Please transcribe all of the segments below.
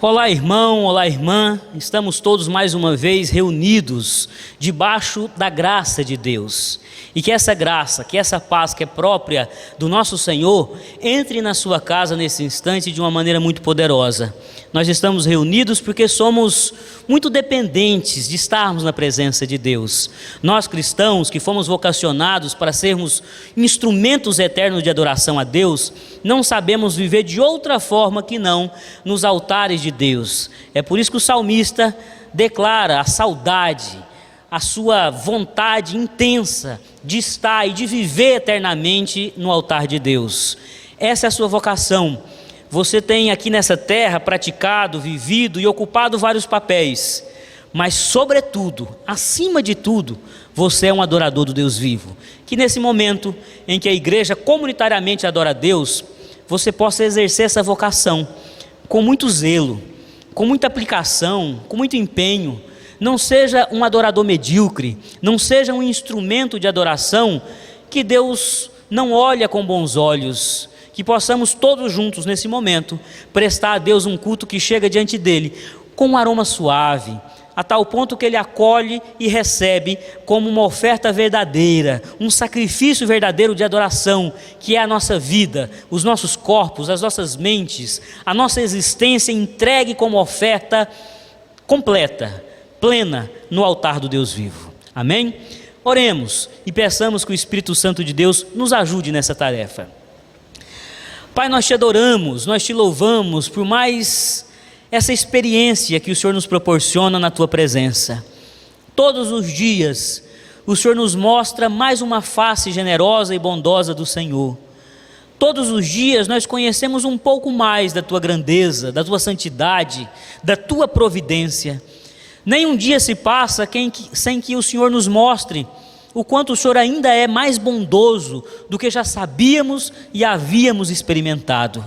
Olá, irmão, olá, irmã. Estamos todos mais uma vez reunidos debaixo da graça de Deus. E que essa graça, que essa paz que é própria do nosso Senhor, entre na sua casa nesse instante de uma maneira muito poderosa. Nós estamos reunidos porque somos muito dependentes de estarmos na presença de Deus. Nós cristãos que fomos vocacionados para sermos instrumentos eternos de adoração a Deus, não sabemos viver de outra forma que não nos altares de Deus. É por isso que o salmista declara a saudade, a sua vontade intensa de estar e de viver eternamente no altar de Deus. Essa é a sua vocação. Você tem aqui nessa terra praticado, vivido e ocupado vários papéis, mas sobretudo, acima de tudo, você é um adorador do Deus vivo. Que nesse momento em que a igreja comunitariamente adora a Deus, você possa exercer essa vocação com muito zelo, com muita aplicação, com muito empenho. Não seja um adorador medíocre, não seja um instrumento de adoração que Deus não olha com bons olhos. Que possamos todos juntos nesse momento prestar a Deus um culto que chega diante dele com um aroma suave, a tal ponto que ele acolhe e recebe como uma oferta verdadeira, um sacrifício verdadeiro de adoração, que é a nossa vida, os nossos corpos, as nossas mentes, a nossa existência entregue como oferta completa, plena no altar do Deus vivo. Amém? Oremos e peçamos que o Espírito Santo de Deus nos ajude nessa tarefa. Pai, nós te adoramos, nós te louvamos por mais essa experiência que o Senhor nos proporciona na tua presença. Todos os dias o Senhor nos mostra mais uma face generosa e bondosa do Senhor. Todos os dias nós conhecemos um pouco mais da tua grandeza, da tua santidade, da tua providência. Nem um dia se passa sem que o Senhor nos mostre o quanto o Senhor ainda é mais bondoso do que já sabíamos e havíamos experimentado.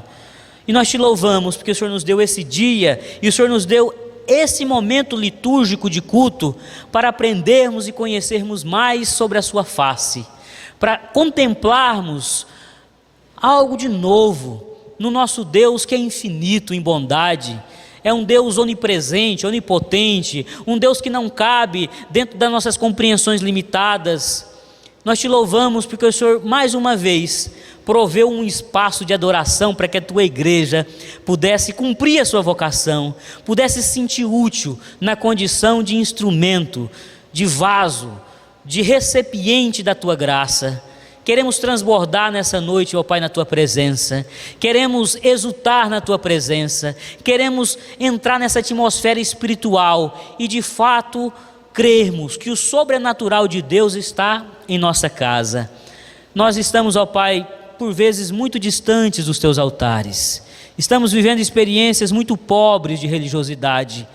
E nós te louvamos porque o Senhor nos deu esse dia e o Senhor nos deu esse momento litúrgico de culto para aprendermos e conhecermos mais sobre a sua face, para contemplarmos algo de novo no nosso Deus que é infinito em bondade. É um Deus onipresente, onipotente, um Deus que não cabe dentro das nossas compreensões limitadas. Nós te louvamos porque o Senhor, mais uma vez, proveu um espaço de adoração para que a tua igreja pudesse cumprir a sua vocação, pudesse se sentir útil na condição de instrumento, de vaso, de recipiente da tua graça. Queremos transbordar nessa noite, ó Pai, na Tua presença. Queremos exultar na Tua presença. Queremos entrar nessa atmosfera espiritual e, de fato, crermos que o sobrenatural de Deus está em nossa casa. Nós estamos, ó Pai, por vezes muito distantes dos Teus altares. Estamos vivendo experiências muito pobres de religiosidade.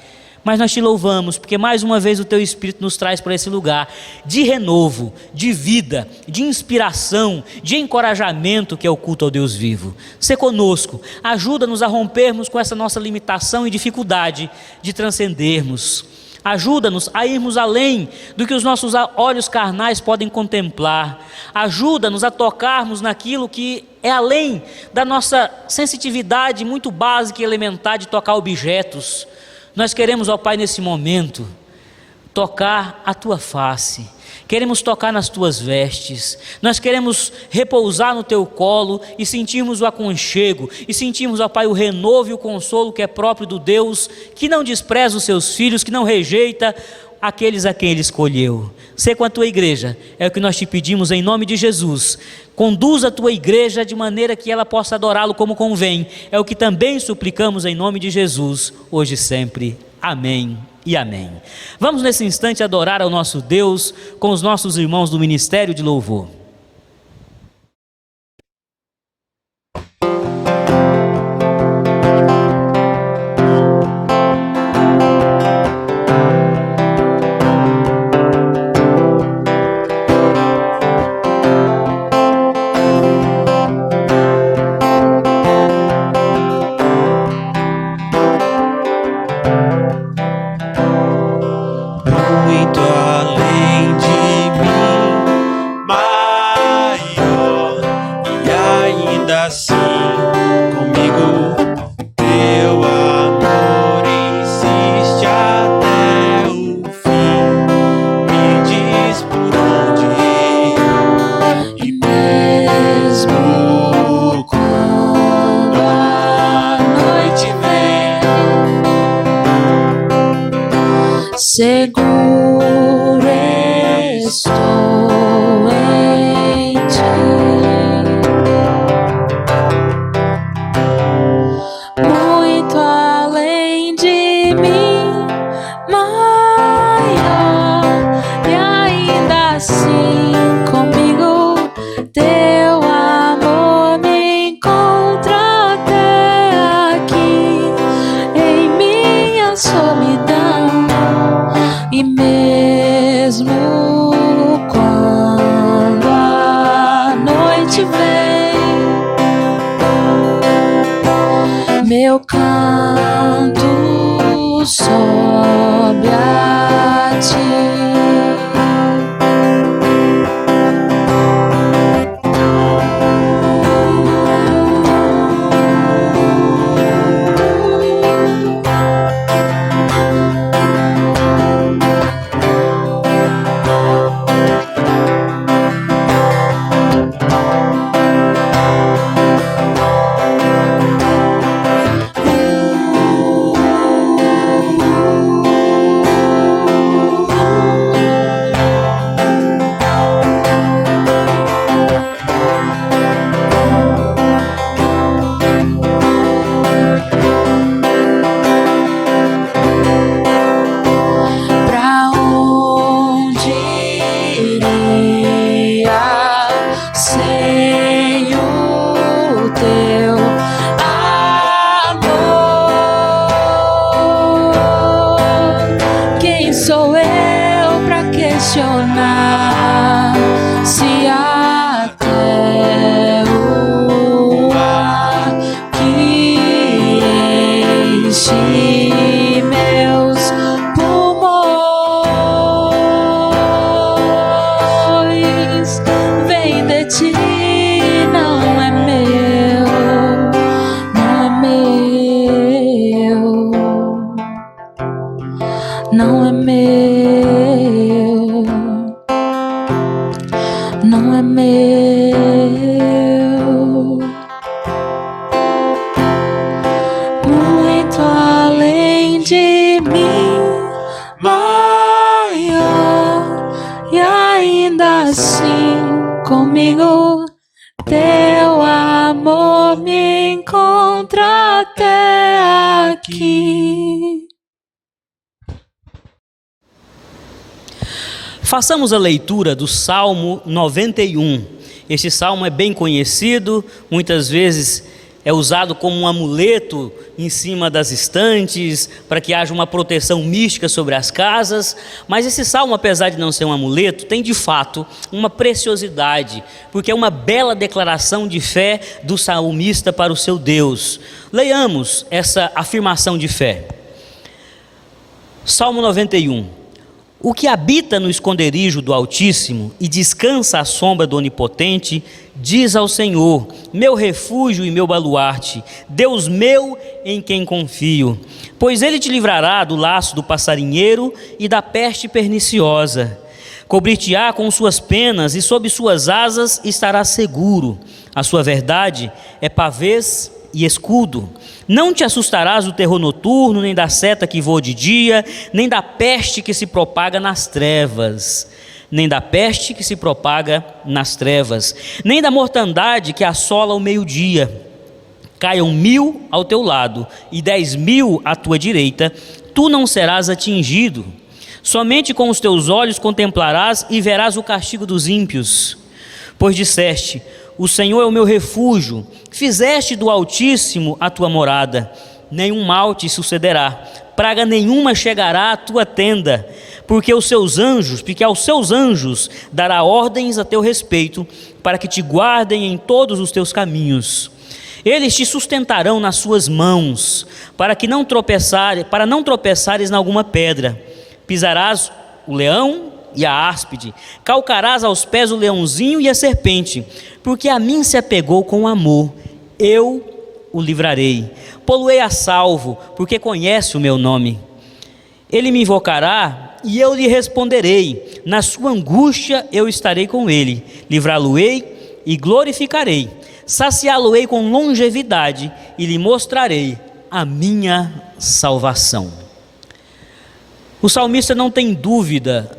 Mas nós te louvamos, porque mais uma vez o Teu Espírito nos traz para esse lugar de renovo, de vida, de inspiração, de encorajamento que é o culto ao Deus vivo. Sê conosco, ajuda-nos a rompermos com essa nossa limitação e dificuldade de transcendermos. Ajuda-nos a irmos além do que os nossos olhos carnais podem contemplar. Ajuda-nos a tocarmos naquilo que é além da nossa sensitividade muito básica e elementar de tocar objetos. Nós queremos, ó Pai, nesse momento, tocar a Tua face, queremos tocar nas Tuas vestes, nós queremos repousar no Teu colo e sentirmos o aconchego, e sentirmos, ó Pai, o renovo e o consolo que é próprio do Deus, que não despreza os seus filhos, que não rejeita aqueles a quem Ele escolheu. Sê com a Tua igreja, é o que nós te pedimos em nome de Jesus. Conduza a Tua igreja de maneira que ela possa adorá-lo como convém. É o que também suplicamos em nome de Jesus, hoje e sempre. Amém e amém. Vamos nesse instante adorar ao nosso Deus com os nossos irmãos do Ministério de Louvor. Muito além de mim, mas seguro estou em ti. Muito além de mim, maior, e ainda assim comigo teu amor me encontra até aqui em minha solidão. E mesmo quando a noite vem, meu canto sobe a ti. Sou eu pra questionar se até o ar que enche meus pulmões vem de ti, não é meu, não é meu, não é meu, não é meu. Muito além de mim, maior, e ainda assim comigo teu amor me encontra até aqui. Façamos a leitura do Salmo 91. Este salmo é bem conhecido, muitas vezes é usado como um amuleto em cima das estantes, para que haja uma proteção mística sobre as casas. Mas esse salmo, apesar de não ser um amuleto, tem de fato uma preciosidade, porque é uma bela declaração de fé do salmista para o seu Deus. Leiamos essa afirmação de fé. Salmo 91. O que habita no esconderijo do Altíssimo e descansa à sombra do Onipotente, diz ao Senhor, meu refúgio e meu baluarte, Deus meu em quem confio. Pois ele te livrará do laço do passarinheiro e da peste perniciosa. Cobrir-te-á com suas penas e sob suas asas estarás seguro. A sua verdade é pavês e escudo. Não te assustarás do terror noturno, nem da seta que voa de dia, nem da peste que se propaga nas trevas, nem da peste que se propaga nas trevas, nem da mortandade que assola ao meio-dia. Caiam 1000 ao teu lado e 10.000 à tua direita, tu não serás atingido. Somente com os teus olhos contemplarás e verás o castigo dos ímpios. Pois disseste, o Senhor é o meu refúgio, fizeste do Altíssimo a tua morada, nenhum mal te sucederá, praga nenhuma chegará à tua tenda, porque aos seus anjos dará ordens a teu respeito, para que te guardem em todos os teus caminhos. Eles te sustentarão nas suas mãos, para não tropeçares em alguma pedra. Pisarás o leão e a áspide, calcarás aos pés o leãozinho e a serpente, porque a mim se apegou com amor, eu o livrarei. Pô-lo-ei a salvo, porque conhece o meu nome. Ele me invocará e eu lhe responderei. Na sua angústia eu estarei com ele. Livrá-lo-ei e glorificarei. Saciá-lo-ei com longevidade e lhe mostrarei a minha salvação. O salmista não tem dúvida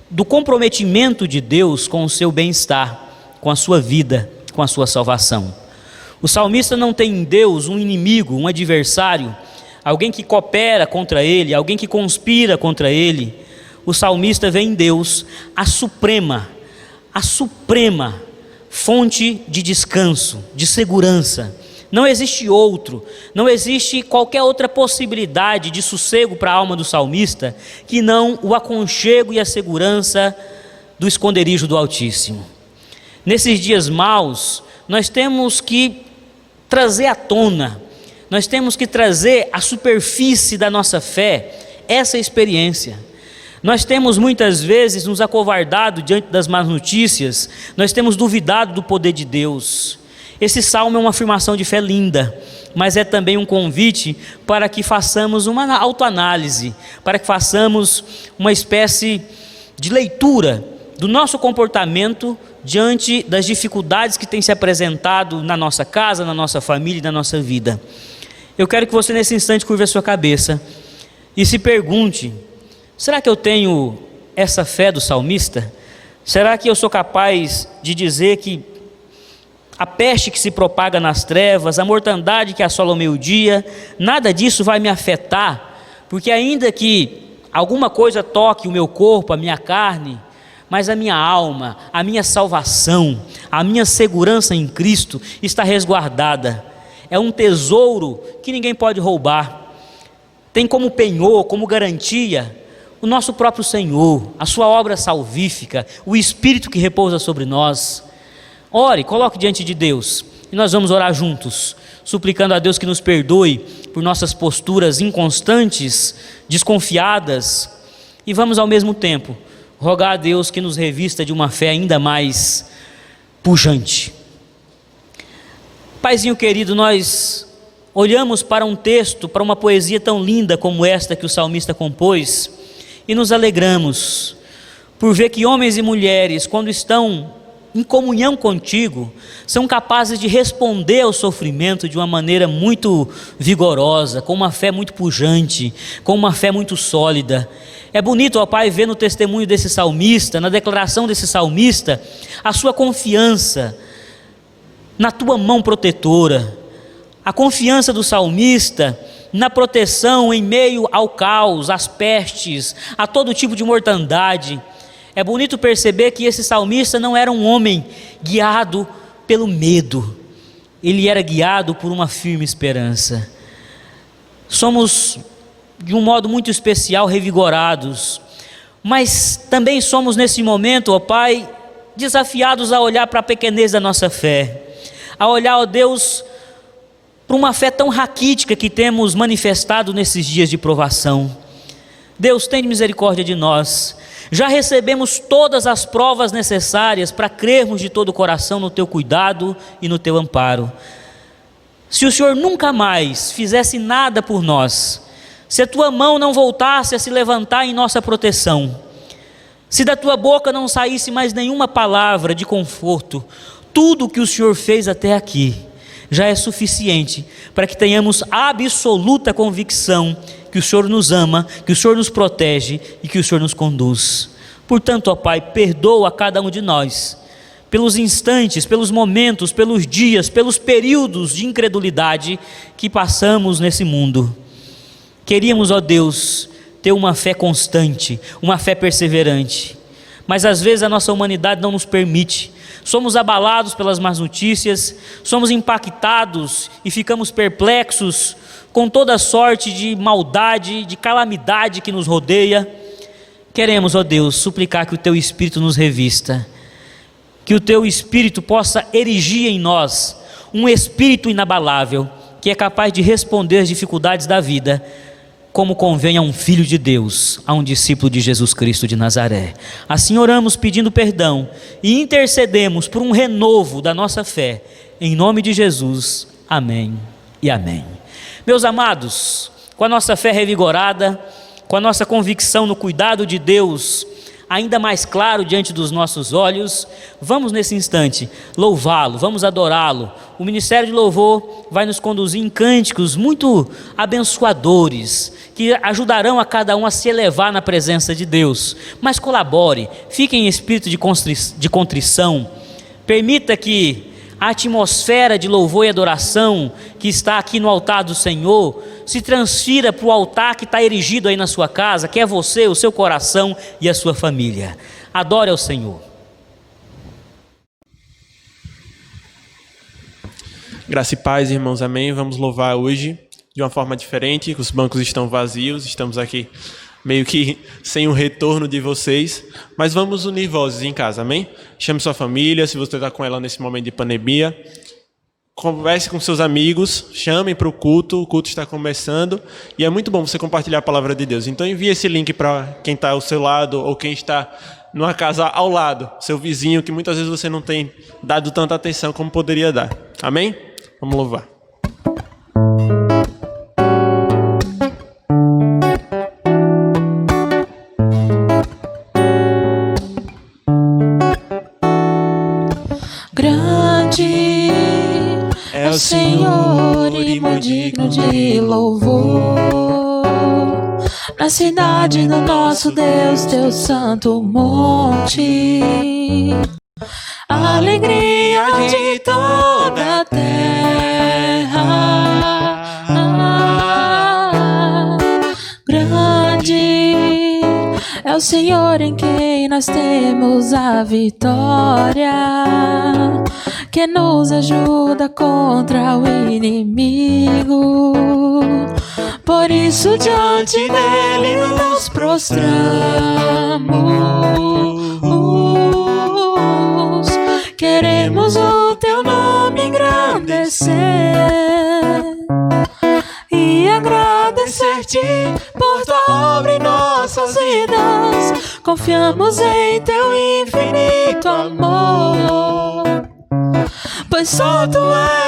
do comprometimento de Deus com o seu bem-estar, com a sua vida, com a sua salvação. O salmista não tem em Deus um inimigo, um adversário, alguém que coopera contra ele, alguém que conspira contra ele. O salmista vê em Deus a suprema fonte de descanso, de segurança. Não existe outro, não existe qualquer outra possibilidade de sossego para a alma do salmista que não o aconchego e a segurança do esconderijo do Altíssimo. Nesses dias maus, nós temos que trazer à tona, nós temos que trazer à superfície da nossa fé essa experiência. Nós temos muitas vezes nos acovardado diante das más notícias, nós temos duvidado do poder de Deus. Esse salmo é uma afirmação de fé linda, mas é também um convite para que façamos uma autoanálise, para que façamos uma espécie de leitura do nosso comportamento diante das dificuldades que têm se apresentado na nossa casa, na nossa família e na nossa vida. Eu quero que você nesse instante curve a sua cabeça e se pergunte: será que eu tenho essa fé do salmista? Será que eu sou capaz de dizer que a peste que se propaga nas trevas, a mortandade que assola o meio-dia, nada disso vai me afetar, porque ainda que alguma coisa toque o meu corpo, a minha carne, mas a minha alma, a minha salvação, a minha segurança em Cristo está resguardada. É um tesouro que ninguém pode roubar. Tem como penhor, como garantia, o nosso próprio Senhor, a sua obra salvífica, o Espírito que repousa sobre nós. Ore, coloque diante de Deus, e nós vamos orar juntos, suplicando a Deus que nos perdoe por nossas posturas inconstantes, desconfiadas, e vamos ao mesmo tempo rogar a Deus que nos revista de uma fé ainda mais pujante. Paizinho querido, nós olhamos para um texto, para uma poesia tão linda como esta que o salmista compôs, e nos alegramos por ver que homens e mulheres, quando estão em comunhão contigo, são capazes de responder ao sofrimento de uma maneira muito vigorosa, com uma fé muito pujante, com uma fé muito sólida. É bonito, ó Pai, ver no testemunho desse salmista, na declaração desse salmista, a sua confiança na tua mão protetora, a confiança do salmista na proteção em meio ao caos, às pestes, a todo tipo de mortandade. É bonito perceber que esse salmista não era um homem guiado pelo medo, ele era guiado por uma firme esperança. Somos, de um modo muito especial, revigorados, mas também somos nesse momento, ó Pai, desafiados a olhar para a pequenez da nossa fé, a olhar, ó Deus, para uma fé tão raquítica que temos manifestado nesses dias de provação. Deus, tem misericórdia de nós. Já recebemos todas as provas necessárias para crermos de todo o coração no teu cuidado e no teu amparo. Se o Senhor nunca mais fizesse nada por nós, se a tua mão não voltasse a se levantar em nossa proteção, se da tua boca não saísse mais nenhuma palavra de conforto, tudo o que o Senhor fez até aqui já é suficiente para que tenhamos absoluta convicção que o Senhor nos ama, que o Senhor nos protege e que o Senhor nos conduz. Portanto, ó Pai, perdoa a cada um de nós pelos instantes, pelos momentos, pelos dias, pelos períodos de incredulidade que passamos nesse mundo. Queríamos, ó Deus, ter uma fé constante, uma fé perseverante, mas às vezes a nossa humanidade não nos permite. Somos abalados pelas más notícias, somos impactados e ficamos perplexos com toda sorte de maldade, de calamidade que nos rodeia. Queremos, ó Deus, suplicar que o teu Espírito nos revista, que o teu Espírito possa erigir em nós um espírito inabalável, que é capaz de responder às dificuldades da vida, como convém a um filho de Deus, a um discípulo de Jesus Cristo de Nazaré. Assim oramos pedindo perdão e intercedemos por um renovo da nossa fé, em nome de Jesus, amém e amém. Meus amados, com a nossa fé revigorada, com a nossa convicção no cuidado de Deus, ainda mais claro diante dos nossos olhos, vamos nesse instante louvá-lo, vamos adorá-lo. O Ministério de Louvor vai nos conduzir em cânticos muito abençoadores, que ajudarão a cada um a se elevar na presença de Deus. Mas colabore, fique em espírito de contrição, permita que a atmosfera de louvor e adoração que está aqui no altar do Senhor se transfira para o altar que está erigido aí na sua casa, que é você, o seu coração e a sua família. Adore ao Senhor. Graça e paz, irmãos, amém. Vamos louvar hoje de uma forma diferente. Os bancos estão vazios, estamos aqui meio que sem um retorno de vocês, mas vamos unir vozes em casa, amém? Chame sua família, se você está com ela nesse momento de pandemia, converse com seus amigos, chamem para o culto está começando, e é muito bom você compartilhar a palavra de Deus. Então envie esse link para quem está ao seu lado, ou quem está numa casa ao lado, seu vizinho, que muitas vezes você não tem dado tanta atenção como poderia dar, amém? Vamos louvar. Grande é o Senhor e muito digno de louvor. Na cidade do nosso Deus, teu santo monte, a alegria de toda a terra. Grande é o Senhor em quem nós temos a vitória, que nos ajuda contra o inimigo. Por isso diante dele nos prostramos, queremos o teu nome engrandecer e agradecer-te por tua obra em nossas vidas. Confiamos em teu infinito amor, pois só tu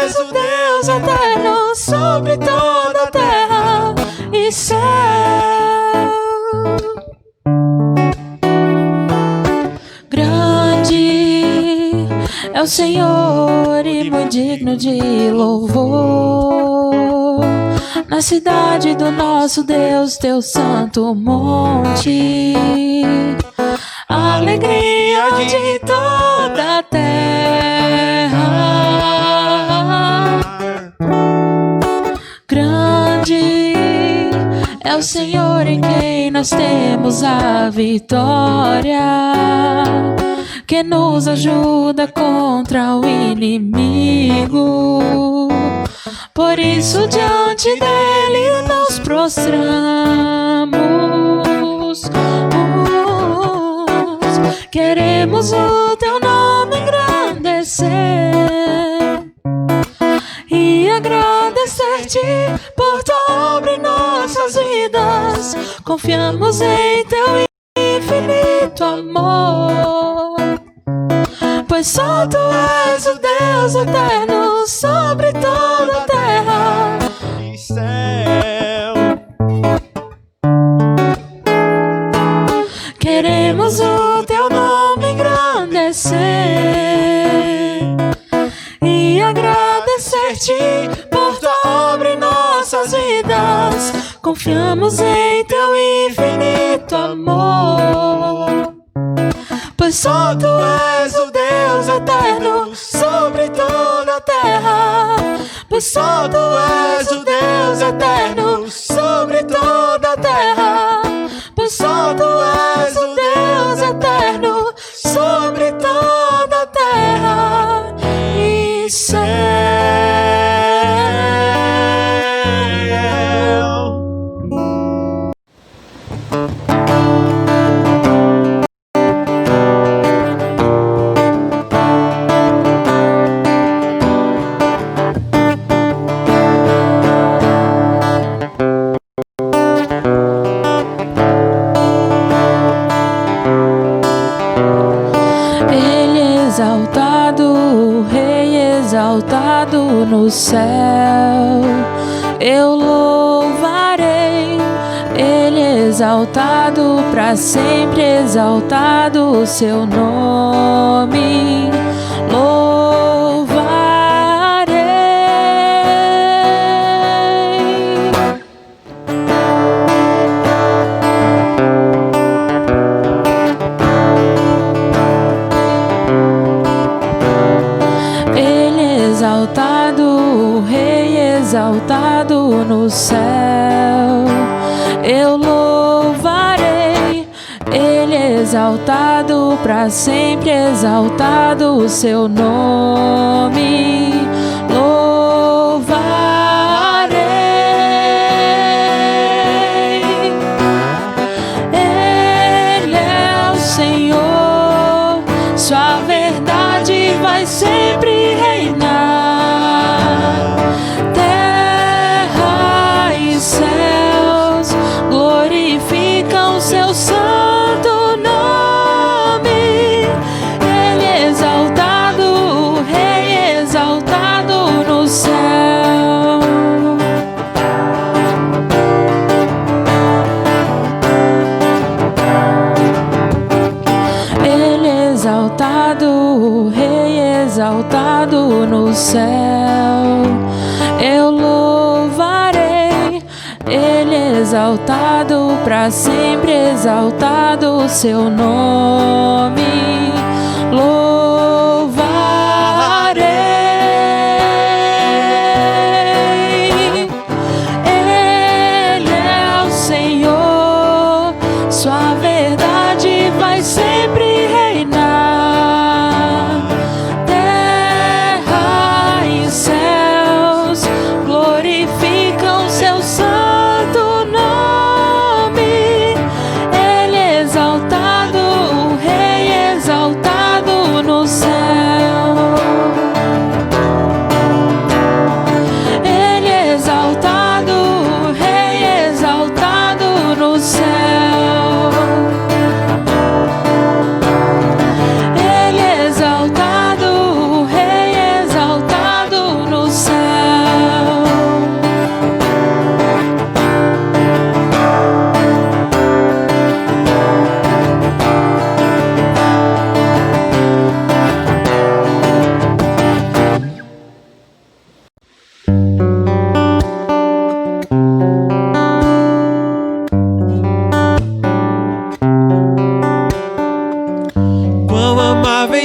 és o Deus eterno sobre toda a terra e céu. Grande é o Senhor e muito digno de louvor. Na cidade do nosso Deus, teu santo monte, a alegria de toda a terra. Grande é o Senhor em quem nós temos a vitória, que nos ajuda contra o inimigo. Por isso diante dele nos prostramos, queremos o teu nome engrandecer e agradecer-te por tua obra em nossas vidas. Confiamos em teu infinito amor, pois só tu és o Deus eterno sobre toda a terra e céu. Queremos o teu nome engrandecer e agradecer-te por tua obra em nossas vidas. Confiamos em teu infinito amor, pois só tu és o Deus eterno sobre toda a terra. Pois só tu és o Deus eterno sobre toda a terra. Pois só tu és o Deus eterno sobre toda a terra e céu. Exaltado no céu, eu louvarei. Ele exaltado, para sempre exaltado o seu nome. Exaltado no céu, eu louvarei. Ele é exaltado, para sempre exaltado o seu nome. Louvarei. Ele é o Senhor, sua verdade vai sempre reinar. Seu santo nome. Ele é exaltado, o Rei exaltado no céu. Ele é exaltado, o Rei exaltado no céu. Eu louvarei. Ele é exaltado, para sempre exaltado o seu nome. Louvarei. Ele é o Senhor, sua verdade vai sempre reinar. Terra e céus glorificam seu santo.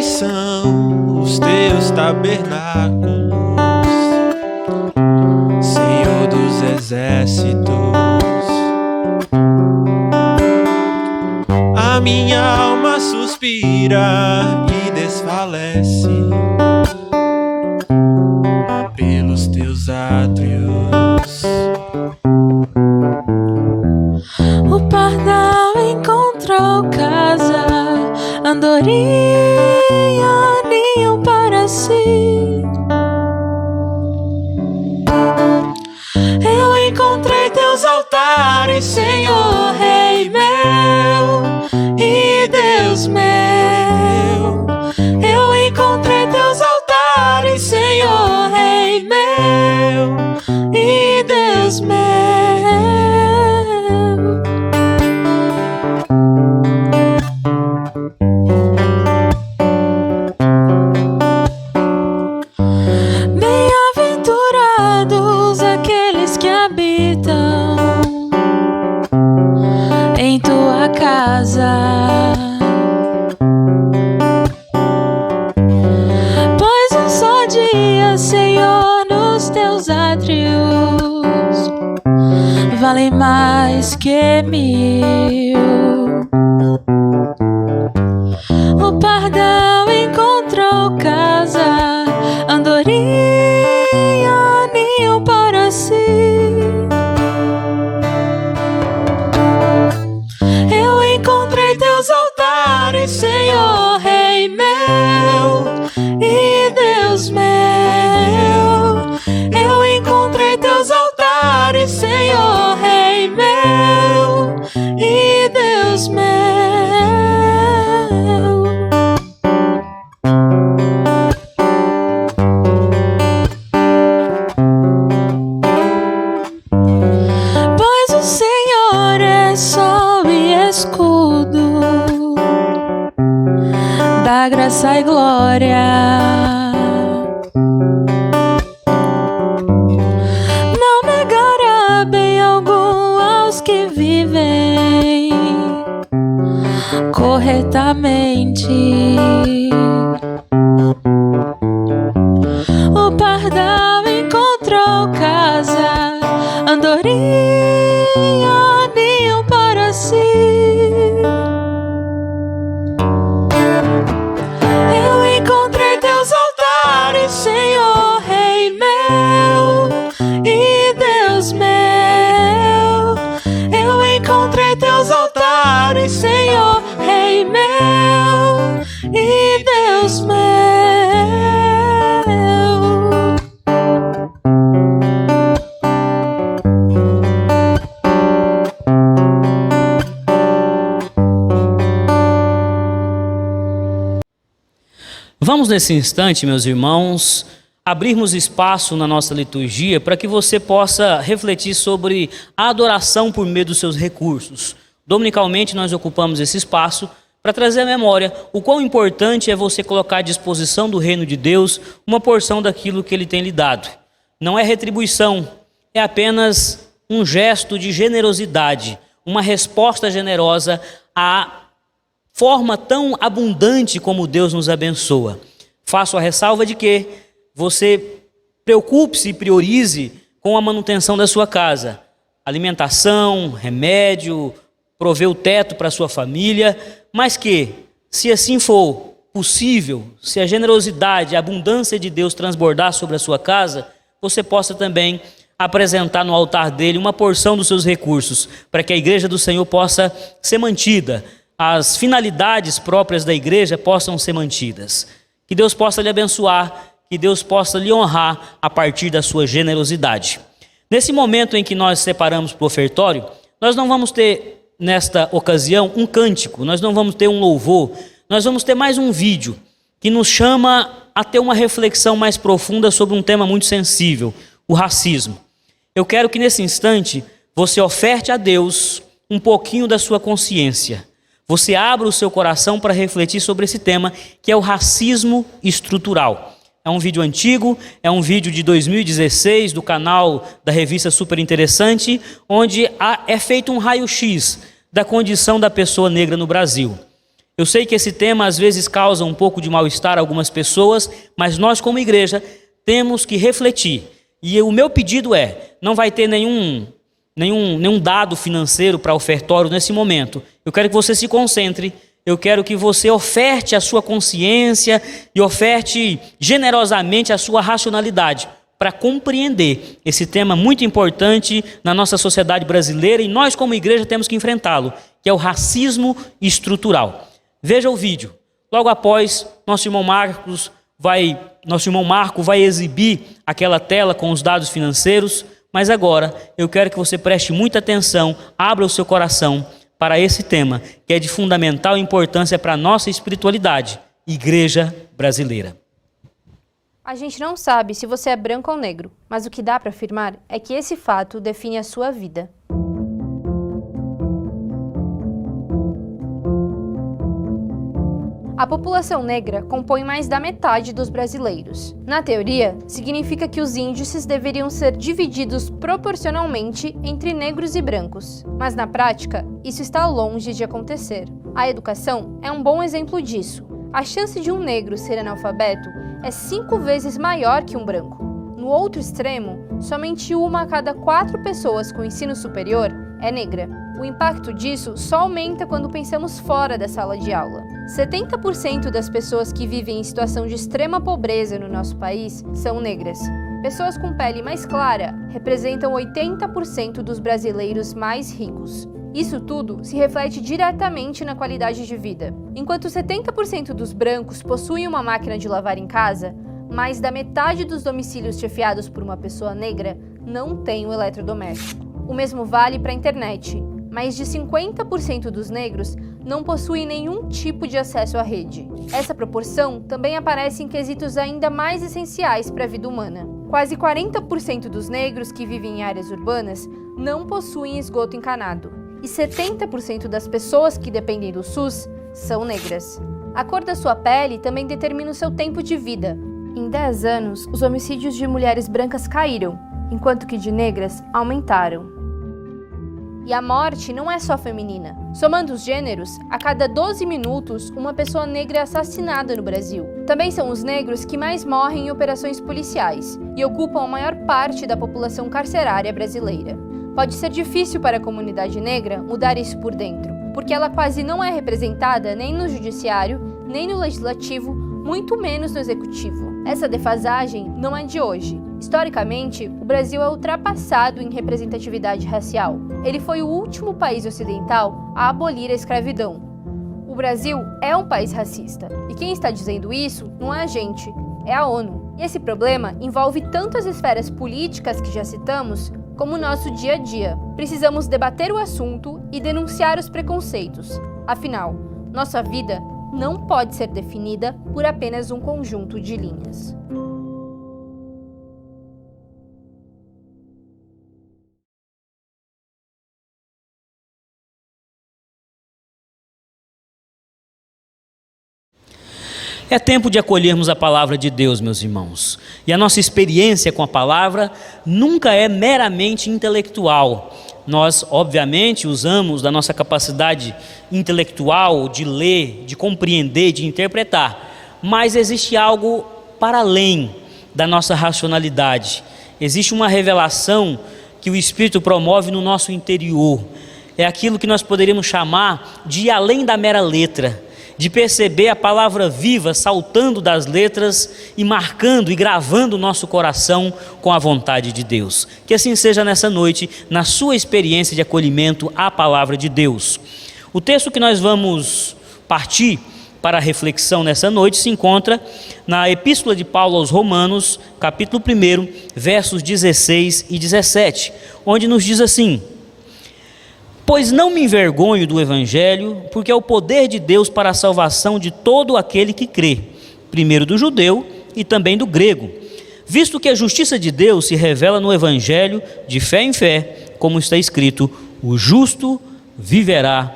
São os teus tabernáculos, Senhor dos exércitos. A minha alma suspira e desfalece pelos teus átrios. O pardal encontrou casa, andorinha, ninho para si. Eu encontrei teus altares, Senhor, Rei meu e Deus meu. Eu encontrei teus altares, Senhor, Rei meu e Deus meu. Em tua casa, pois um só dia, Senhor, nos teus átrios vale mais que 1000. O pardal encontrou casa, andorinha, ninho para si. Teus altares, Senhor, Rei meu e Deus meu. Eu encontrei teus altares, Senhor, Rei meu e Deus meu. graça e glória. Não negará bem algum aos que vivem corretamente. O pardal encontrou casa, andorinha, ninho para si. Eu encontrei teus altares, Senhor, Rei meu e Deus meu. Eu encontrei teus altares, Senhor, Rei meu e Deus meu. Vamos nesse instante, meus irmãos, abrirmos espaço na nossa liturgia para que você possa refletir sobre a adoração por meio dos seus recursos. Dominicalmente nós ocupamos esse espaço para trazer à memória o quão importante é você colocar à disposição do reino de Deus uma porção daquilo que Ele tem lhe dado. Não é retribuição, é apenas um gesto de generosidade, uma resposta generosa à forma tão abundante como Deus nos abençoa. Faço a ressalva de que você preocupe-se e priorize com a manutenção da sua casa. Alimentação, remédio, prover o teto para a sua família, mas que, se assim for possível, se a generosidade, a abundância de Deus transbordar sobre a sua casa, você possa também apresentar no altar dele uma porção dos seus recursos, para que a igreja do Senhor possa ser mantida, as finalidades próprias da igreja possam ser mantidas. Que Deus possa lhe abençoar, que Deus possa lhe honrar a partir da sua generosidade. Nesse momento em que nós separamos para o ofertório, nós não vamos ter, nesta ocasião, um cântico, nós não vamos ter um louvor, nós vamos ter mais um vídeo que nos chama a ter uma reflexão mais profunda sobre um tema muito sensível, o racismo. Eu quero que nesse instante você oferte a Deus um pouquinho da sua consciência. Você abra o seu coração para refletir sobre esse tema, que é o racismo estrutural. É um vídeo antigo, é um vídeo de 2016 do canal da revista Super Interessante, onde é feito um raio-x da condição da pessoa negra no Brasil. Eu sei que esse tema às vezes causa um pouco de mal-estar a algumas pessoas, mas nós como igreja temos que refletir. E o meu pedido não vai ter nenhum dado financeiro para ofertório nesse momento. Eu quero que você se concentre, eu quero que você oferte a sua consciência e oferte generosamente a sua racionalidade para compreender esse tema muito importante na nossa sociedade brasileira, e nós como igreja temos que enfrentá-lo, que é o racismo estrutural. Veja o vídeo. Logo após, nosso irmão Marco vai exibir aquela tela com os dados financeiros. Mas agora eu quero que você preste muita atenção, abra o seu coração para esse tema, que é de fundamental importância para a nossa espiritualidade, igreja brasileira. A gente não sabe se você é branco ou negro, mas o que dá para afirmar é que esse fato define a sua vida. A população negra compõe mais da metade dos brasileiros. Na teoria, significa que os índices deveriam ser divididos proporcionalmente entre negros e brancos. Mas na prática, isso está longe de acontecer. A educação é um bom exemplo disso. A chance de um negro ser analfabeto é 5 vezes maior que um branco. No outro extremo, somente 1 a cada 4 pessoas com ensino superior é negra. O impacto disso só aumenta quando pensamos fora da sala de aula. 70% das pessoas que vivem em situação de extrema pobreza no nosso país são negras. Pessoas com pele mais clara representam 80% dos brasileiros mais ricos. Isso tudo se reflete diretamente na qualidade de vida. Enquanto 70% dos brancos possuem uma máquina de lavar em casa, mais da metade dos domicílios chefiados por uma pessoa negra não tem um eletrodoméstico. O mesmo vale para a internet. Mais de 50% dos negros não possuem nenhum tipo de acesso à rede. Essa proporção também aparece em quesitos ainda mais essenciais para a vida humana. Quase 40% dos negros que vivem em áreas urbanas não possuem esgoto encanado. E 70% das pessoas que dependem do SUS são negras. A cor da sua pele também determina o seu tempo de vida. Em 10 anos, os homicídios de mulheres brancas caíram, enquanto que de negras aumentaram. E a morte não é só feminina. Somando os gêneros, a cada 12 minutos, uma pessoa negra é assassinada no Brasil. Também são os negros que mais morrem em operações policiais e ocupam a maior parte da população carcerária brasileira. Pode ser difícil para a comunidade negra mudar isso por dentro, porque ela quase não é representada nem no judiciário, nem no legislativo, muito menos no executivo. Essa defasagem não é de hoje. Historicamente, o Brasil é ultrapassado em representatividade racial. Ele foi o último país ocidental a abolir a escravidão. O Brasil é um país racista, e quem está dizendo isso não é a gente, é a ONU. E esse problema envolve tanto as esferas políticas que já citamos, como o nosso dia a dia. Precisamos debater o assunto e denunciar os preconceitos. Afinal, nossa vida não pode ser definida por apenas um conjunto de linhas. É tempo de acolhermos a palavra de Deus, meus irmãos. E a nossa experiência com a palavra nunca é meramente intelectual. Nós, obviamente, usamos da nossa capacidade intelectual de ler, de compreender, de interpretar. Mas existe algo para além da nossa racionalidade. Existe uma revelação que o Espírito promove no nosso interior. É aquilo que nós poderíamos chamar de ir além da mera letra, de perceber a palavra viva saltando das letras e marcando e gravando o nosso coração com a vontade de Deus. Que assim seja nessa noite, na sua experiência de acolhimento à palavra de Deus. O texto que nós vamos partir para a reflexão nessa noite se encontra na Epístola de Paulo aos Romanos, capítulo 1, versos 16 e 17, onde nos diz assim: pois não me envergonho do Evangelho, porque é o poder de Deus para a salvação de todo aquele que crê, primeiro do judeu e também do grego, visto que a justiça de Deus se revela no Evangelho de fé em fé, como está escrito, o justo viverá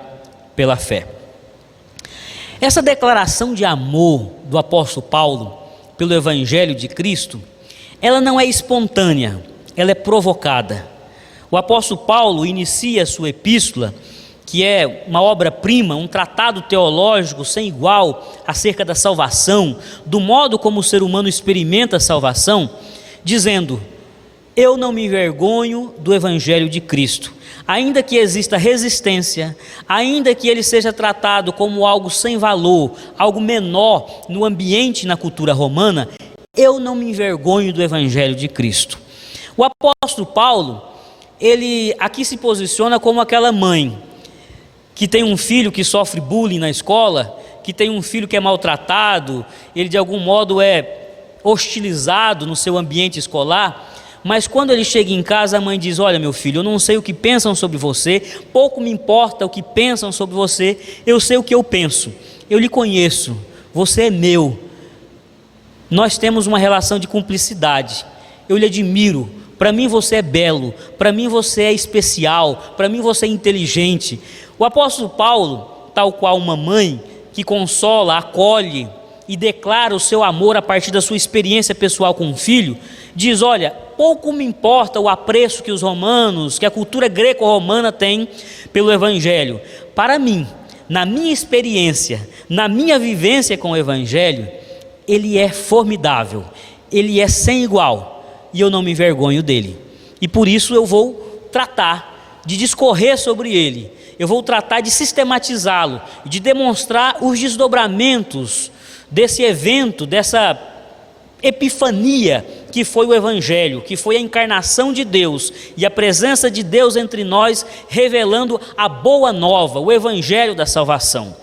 pela fé. Essa declaração de amor do apóstolo Paulo pelo Evangelho de Cristo, ela não é espontânea, ela é provocada. O apóstolo Paulo inicia a sua epístola, que é uma obra-prima, um tratado teológico sem igual acerca da salvação, do modo como o ser humano experimenta a salvação, dizendo: eu não me envergonho do Evangelho de Cristo, ainda que exista resistência, ainda que ele seja tratado como algo sem valor, algo menor no ambiente, na cultura romana, eu não me envergonho do Evangelho de Cristo. O apóstolo Paulo, ele aqui se posiciona como aquela mãe que tem um filho que sofre bullying na escola, que tem um filho que é maltratado, ele de algum modo é hostilizado no seu ambiente escolar, mas quando ele chega em casa, a mãe diz: olha, meu filho, eu não sei o que pensam sobre você, pouco me importa o que pensam sobre você, eu sei o que eu penso, eu lhe conheço, você é meu, nós temos uma relação de cumplicidade, eu lhe admiro, para mim você é belo, para mim você é especial, para mim você é inteligente. O apóstolo Paulo, tal qual uma mãe que consola, acolhe e declara o seu amor a partir da sua experiência pessoal com o filho, diz: olha, pouco me importa o apreço que os romanos, que a cultura greco-romana tem pelo Evangelho. Para mim, na minha experiência, na minha vivência com o Evangelho, ele é formidável, ele é sem igual. E eu não me envergonho dele, e por isso eu vou tratar de discorrer sobre ele, eu vou tratar de sistematizá-lo, de demonstrar os desdobramentos desse evento, dessa epifania que foi o Evangelho, que foi a encarnação de Deus e a presença de Deus entre nós, revelando a boa nova, o Evangelho da salvação.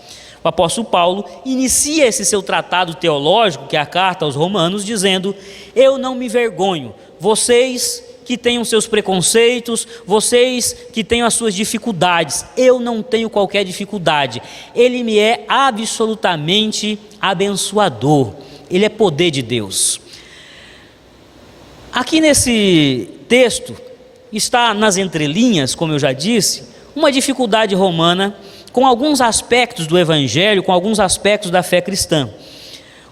O apóstolo Paulo inicia esse seu tratado teológico, que é a carta aos Romanos, dizendo: eu não me envergonho, vocês que têm os seus preconceitos, vocês que têm as suas dificuldades, eu não tenho qualquer dificuldade, ele me é absolutamente abençoador, ele é poder de Deus. Aqui nesse texto está nas entrelinhas, como eu já disse, uma dificuldade romana com alguns aspectos do Evangelho, com alguns aspectos da fé cristã.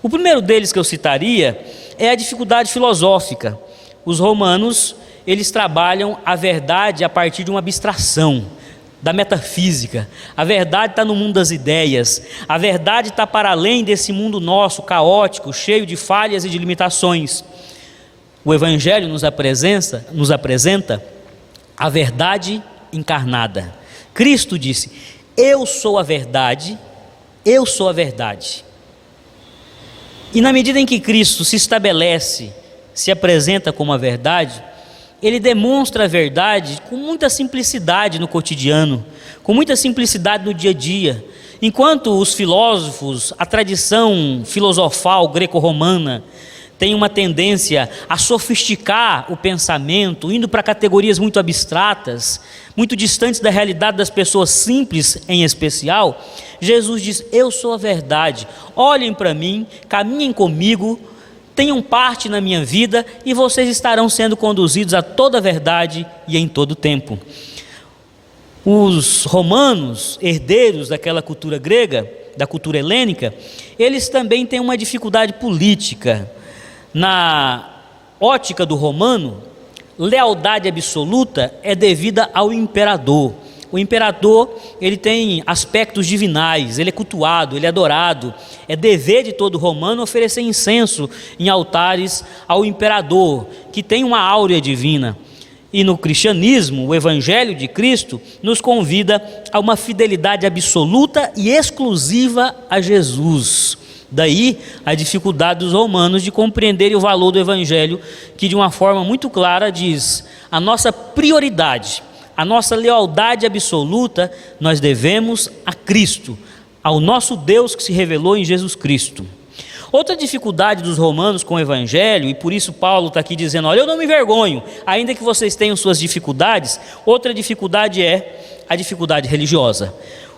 O primeiro deles que eu citaria é a dificuldade filosófica. Os romanos, eles trabalham a verdade a partir de uma abstração, da metafísica. A verdade está no mundo das ideias, a verdade está para além desse mundo nosso, caótico, cheio de falhas e de limitações. O Evangelho nos apresenta a verdade encarnada. Cristo disse: eu sou a verdade, eu sou a verdade. E na medida em que Cristo se estabelece, se apresenta como a verdade, ele demonstra a verdade com muita simplicidade no cotidiano, com muita simplicidade no dia a dia. Enquanto os filósofos, a tradição filosofal greco-romana, tem uma tendência a sofisticar o pensamento, indo para categorias muito abstratas, muito distantes da realidade das pessoas simples em especial, Jesus diz: eu sou a verdade, olhem para mim, caminhem comigo, tenham parte na minha vida e vocês estarão sendo conduzidos a toda a verdade e em todo o tempo. Os romanos, herdeiros daquela cultura grega, da cultura helênica, eles também têm uma dificuldade política. Na ótica do romano, lealdade absoluta é devida ao imperador. O imperador, ele tem aspectos divinais, ele é cultuado, ele é adorado. É dever de todo romano oferecer incenso em altares ao imperador, que tem uma áurea divina. E no cristianismo, o Evangelho de Cristo nos convida a uma fidelidade absoluta e exclusiva a Jesus. Daí a dificuldade dos romanos de compreenderem o valor do Evangelho, que de uma forma muito clara diz: a nossa prioridade, a nossa lealdade absoluta, nós devemos a Cristo, ao nosso Deus que se revelou em Jesus Cristo. Outra dificuldade dos romanos com o Evangelho, e por isso Paulo está aqui dizendo: olha, eu não me envergonho, ainda que vocês tenham suas dificuldades. Outra dificuldade é a dificuldade religiosa.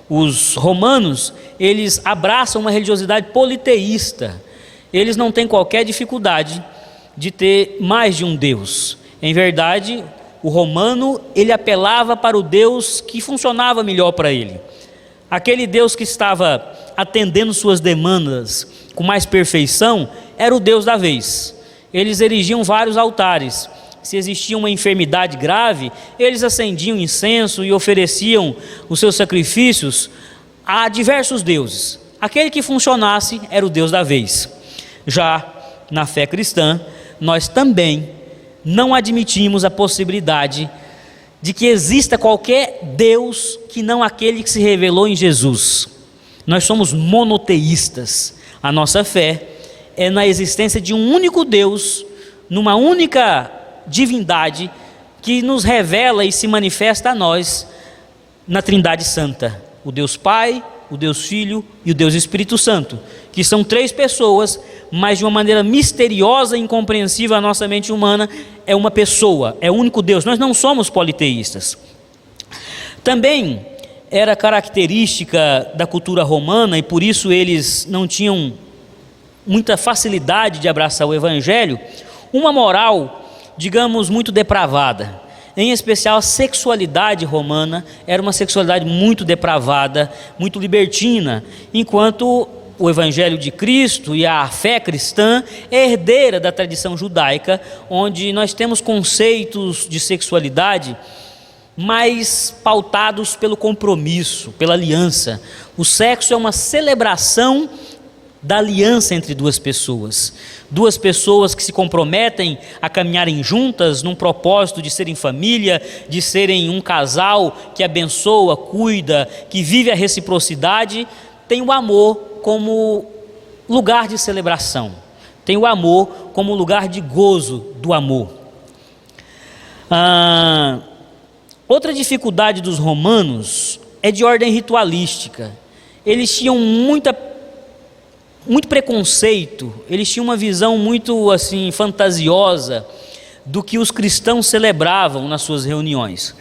Os romanos, eles abraçam uma religiosidade politeísta. Eles não têm qualquer dificuldade de ter mais de um Deus. Em verdade, o romano, ele apelava para o Deus que funcionava melhor para ele. Aquele Deus que estava atendendo suas demandas com mais perfeição era o Deus da vez. Eles erigiam vários altares. Se existia uma enfermidade grave, eles acendiam incenso e ofereciam os seus sacrifícios a diversos deuses. Aquele que funcionasse era o Deus da vez. Já na fé cristã, nós também não admitimos a possibilidade de que exista qualquer Deus que não aquele que se revelou em Jesus. Nós somos monoteístas. A nossa fé é na existência de um único Deus, numa única divindade que nos revela e se manifesta a nós na Trindade Santa: o Deus Pai, o Deus Filho e o Deus Espírito Santo, que são três pessoas, mas de uma maneira misteriosa e incompreensível à nossa mente humana, é uma pessoa, é o único Deus. Nós não somos politeístas. Também era característica da cultura romana, e por isso eles não tinham muita facilidade de abraçar o Evangelho, uma moral, digamos, muito depravada. Em especial a sexualidade romana era uma sexualidade muito depravada, muito libertina, enquanto o Evangelho de Cristo e a fé cristã é herdeira da tradição judaica, onde nós temos conceitos de sexualidade mais pautados pelo compromisso, pela aliança. O sexo é uma celebração da aliança entre duas pessoas que se comprometem a caminharem juntas num propósito de serem família, de serem um casal que abençoa, cuida, que vive a reciprocidade. Tem o amor como lugar de celebração, tem o amor como lugar de gozo do amor. Outra dificuldade dos romanos é de ordem ritualística. Eles tinham muito preconceito, eles tinham uma visão muito assim fantasiosa do que os cristãos celebravam nas suas reuniões.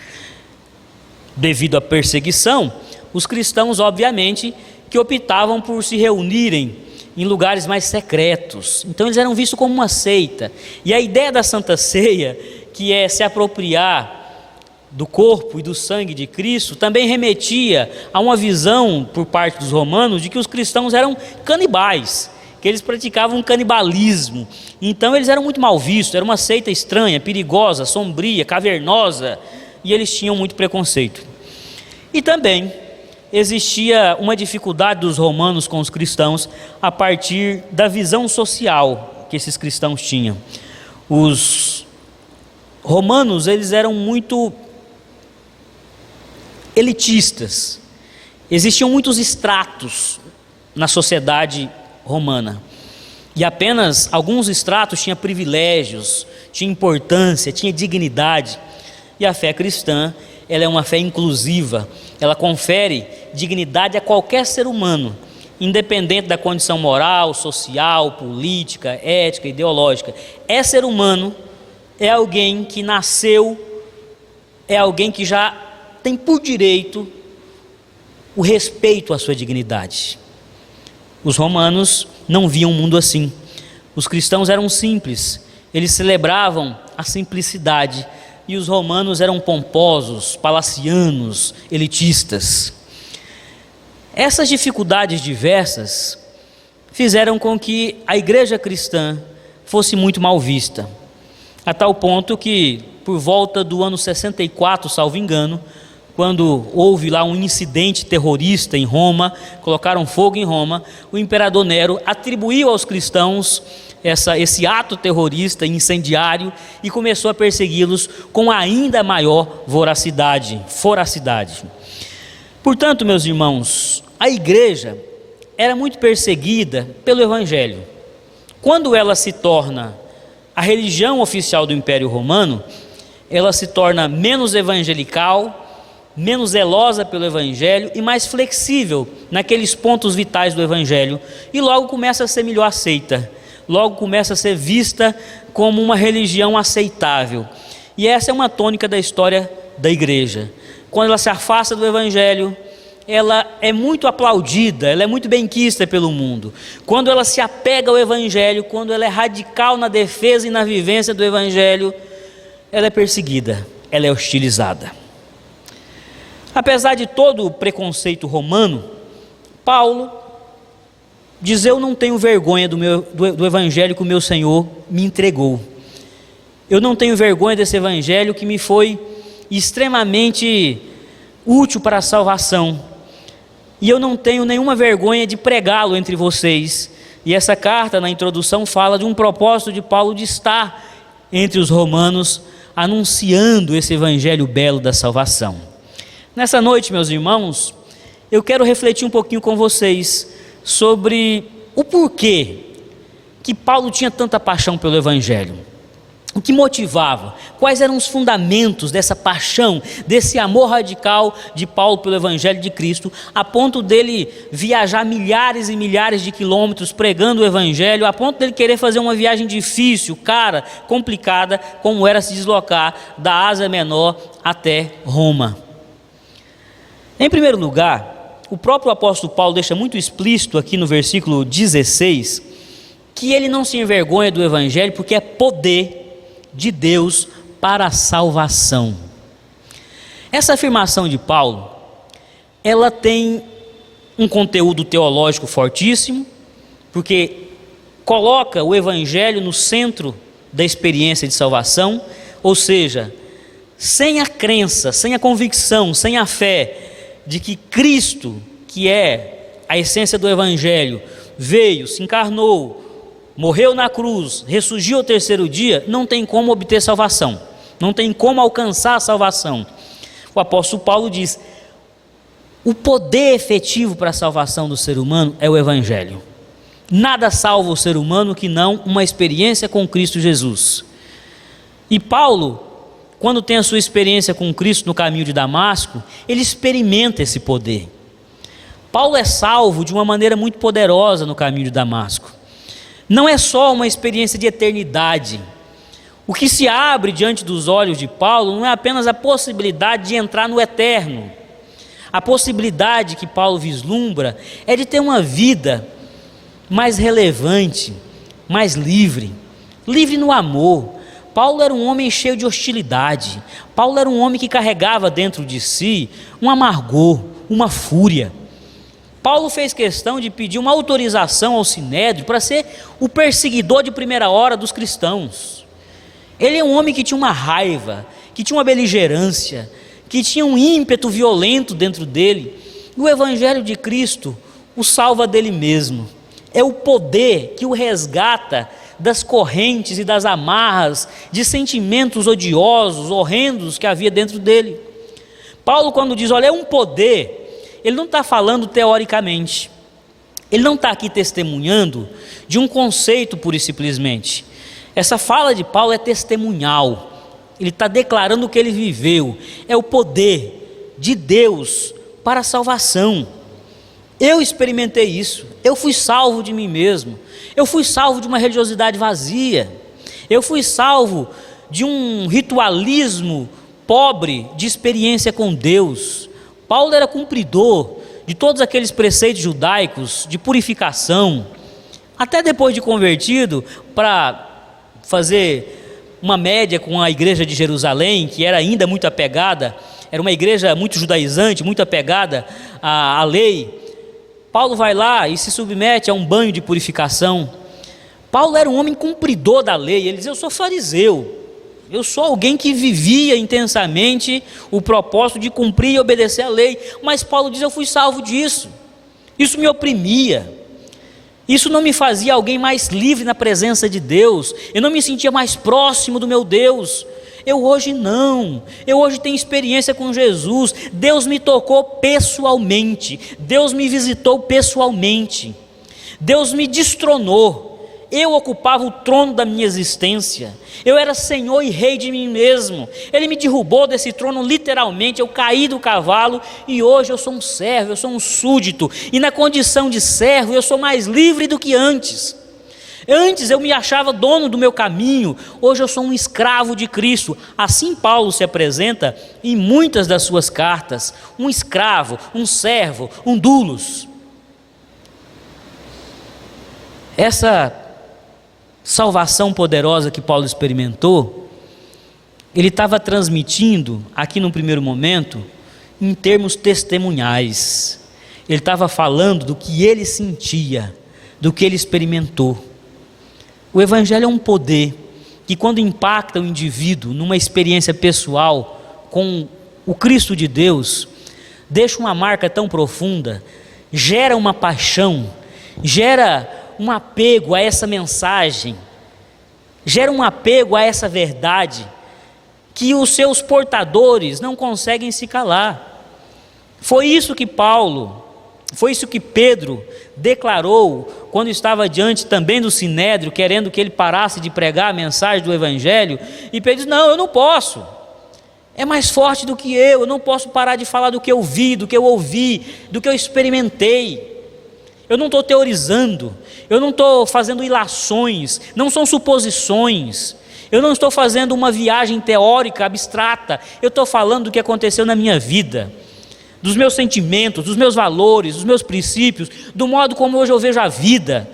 Devido à perseguição, os cristãos, obviamente, que optavam por se reunirem em lugares mais secretos. Então eles eram vistos como uma seita. E a ideia da Santa Ceia, que é se apropriar do corpo e do sangue de Cristo também remetia a uma visão por parte dos romanos de que os cristãos eram canibais, que eles praticavam um canibalismo. Então eles eram muito mal vistos, era uma seita estranha, perigosa, sombria, cavernosa, e eles tinham muito preconceito. E também existia uma dificuldade dos romanos com os cristãos a partir da visão social que esses cristãos tinham. Os romanos, eles eram muito elitistas. Existiam muitos estratos na sociedade romana. E apenas alguns estratos tinham privilégios, tinham importância, tinham dignidade. E a fé cristã, ela é uma fé inclusiva. Ela confere dignidade a qualquer ser humano, independente da condição moral, social, política, ética, ideológica. É ser humano, é alguém que nasceu, é alguém que já tem por direito o respeito à sua dignidade. Os romanos não viam o mundo assim. Os cristãos eram simples, eles celebravam a simplicidade, e os romanos eram pomposos, palacianos, elitistas. Essas dificuldades diversas fizeram com que a igreja cristã fosse muito mal vista, a tal ponto que, por volta do ano 64, salvo engano, quando houve lá um incidente terrorista em Roma, colocaram fogo em Roma, o imperador Nero atribuiu aos cristãos esse ato terrorista incendiário e começou a persegui-los com ainda maior voracidade. Portanto, meus irmãos, a igreja era muito perseguida pelo Evangelho. Quando ela se torna a religião oficial do Império Romano, ela se torna menos evangelical, menos zelosa pelo Evangelho e mais flexível naqueles pontos vitais do Evangelho, e logo começa a ser melhor aceita, logo começa a ser vista como uma religião aceitável. E essa é uma tônica da história da igreja. Quando ela se afasta do Evangelho, ela é muito aplaudida, ela é muito benquista pelo mundo. Quando ela se apega ao Evangelho, quando ela é radical na defesa e na vivência do Evangelho, ela é perseguida, ela é hostilizada. Apesar de todo o preconceito romano, Paulo diz: eu não tenho vergonha do Evangelho que o meu Senhor me entregou. Eu não tenho vergonha desse Evangelho que me foi extremamente útil para a salvação. E eu não tenho nenhuma vergonha de pregá-lo entre vocês. E essa carta, na introdução, fala de um propósito de Paulo de estar entre os romanos, anunciando esse Evangelho belo da salvação. Nessa noite, meus irmãos, eu quero refletir um pouquinho com vocês sobre o porquê que Paulo tinha tanta paixão pelo Evangelho. O que motivava? Quais eram os fundamentos dessa paixão, desse amor radical de Paulo pelo Evangelho de Cristo, a ponto dele viajar milhares e milhares de quilômetros pregando o Evangelho, a ponto dele querer fazer uma viagem difícil, cara, complicada, como era se deslocar da Ásia Menor até Roma. Em primeiro lugar, o próprio apóstolo Paulo deixa muito explícito aqui no versículo 16, que ele não se envergonha do Evangelho, porque é poder de Deus para a salvação. Essa afirmação de Paulo, ela tem um conteúdo teológico fortíssimo, porque coloca o Evangelho no centro da experiência de salvação, ou seja, sem a crença, sem a convicção, sem a fé de que Cristo, que é a essência do Evangelho, veio, se encarnou, morreu na cruz, ressurgiu ao terceiro dia, não tem como obter salvação, não tem como alcançar a salvação. O apóstolo Paulo diz: o poder efetivo para a salvação do ser humano é o Evangelho. Nada salva o ser humano que não uma experiência com Cristo Jesus. E Paulo, quando tem a sua experiência com Cristo no caminho de Damasco, ele experimenta esse poder. Paulo é salvo de uma maneira muito poderosa no caminho de Damasco. Não é só uma experiência de eternidade. O que se abre diante dos olhos de Paulo não é apenas a possibilidade de entrar no eterno. A possibilidade que Paulo vislumbra é de ter uma vida mais relevante, mais livre no amor. Paulo era um homem cheio de hostilidade. Paulo era um homem que carregava dentro de si um amargor, uma fúria. Paulo fez questão de pedir uma autorização ao Sinédrio para ser o perseguidor de primeira hora dos cristãos. Ele é um homem que tinha uma raiva, que tinha uma beligerância, que tinha um ímpeto violento dentro dele. E o Evangelho de Cristo o salva dele mesmo. É o poder que o resgata das correntes e das amarras de sentimentos odiosos, horrendos que havia dentro dele. Paulo, quando diz, olha, é um poder, ele não está falando teoricamente. Ele não está aqui testemunhando de um conceito pura e simplesmente. Essa fala de Paulo é testemunhal. Ele está declarando o que ele viveu. É o poder de Deus para a salvação. Eu experimentei isso. Eu fui salvo de mim mesmo. Eu fui salvo de uma religiosidade vazia. Eu fui salvo de um ritualismo pobre de experiência com Deus. Paulo era cumpridor de todos aqueles preceitos judaicos de purificação. Até depois de convertido, para fazer uma média com a igreja de Jerusalém, que era ainda muito apegada, era uma igreja muito judaizante, muito apegada à lei. Paulo vai lá e se submete a um banho de purificação. Paulo era um homem cumpridor da lei. Ele dizia, eu sou fariseu, eu sou alguém que vivia intensamente o propósito de cumprir e obedecer a lei. Mas Paulo diz, eu fui salvo disso. Isso me oprimia. Isso não me fazia alguém mais livre na presença de Deus. Eu não me sentia mais próximo do meu Deus. Eu hoje não. Eu hoje tenho experiência com Jesus. Deus me tocou pessoalmente. Deus me visitou pessoalmente. Deus me destronou. Eu ocupava o trono da minha existência. Eu era senhor e rei de mim mesmo. Ele me derrubou desse trono literalmente. Eu caí do cavalo e hoje eu sou um servo, eu sou um súdito. E na condição de servo eu sou mais livre do que antes. Antes eu me achava dono do meu caminho. Hoje eu sou um escravo de Cristo. Assim Paulo se apresenta em muitas das suas cartas. Um escravo, um servo, um doulos. Essa salvação poderosa que Paulo experimentou, ele estava transmitindo aqui no primeiro momento em termos testemunhais. Ele estava falando do que ele sentia, do que ele experimentou. O Evangelho é um poder que, quando impacta o indivíduo numa experiência pessoal com o Cristo de Deus, deixa uma marca tão profunda, gera uma paixão, gera um apego a essa mensagem, gera um apego a essa verdade, que os seus portadores não conseguem se calar. Foi isso que Pedro declarou quando estava diante também do Sinédrio, querendo que ele parasse de pregar a mensagem do Evangelho, e Pedro disse, não, eu não posso, é mais forte do que eu não posso parar de falar do que eu vi, do que eu ouvi, do que eu experimentei. Eu não estou teorizando, eu não estou fazendo ilações, não são suposições, eu não estou fazendo uma viagem teórica, abstrata, eu estou falando do que aconteceu na minha vida, dos meus sentimentos, dos meus valores, dos meus princípios, do modo como hoje eu vejo a vida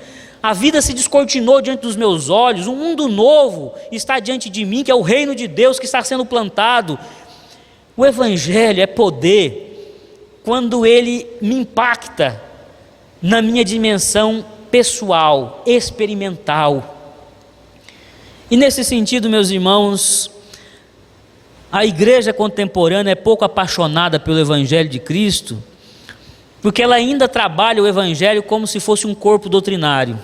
se descortinou diante dos meus olhos, um mundo novo está diante de mim, que é o reino de Deus que está sendo plantado. O Evangelho é poder quando ele me impacta na minha dimensão pessoal, experimental. E nesse sentido, meus irmãos, a igreja contemporânea é pouco apaixonada pelo Evangelho de Cristo, porque ela ainda trabalha o Evangelho como se fosse um corpo doutrinário.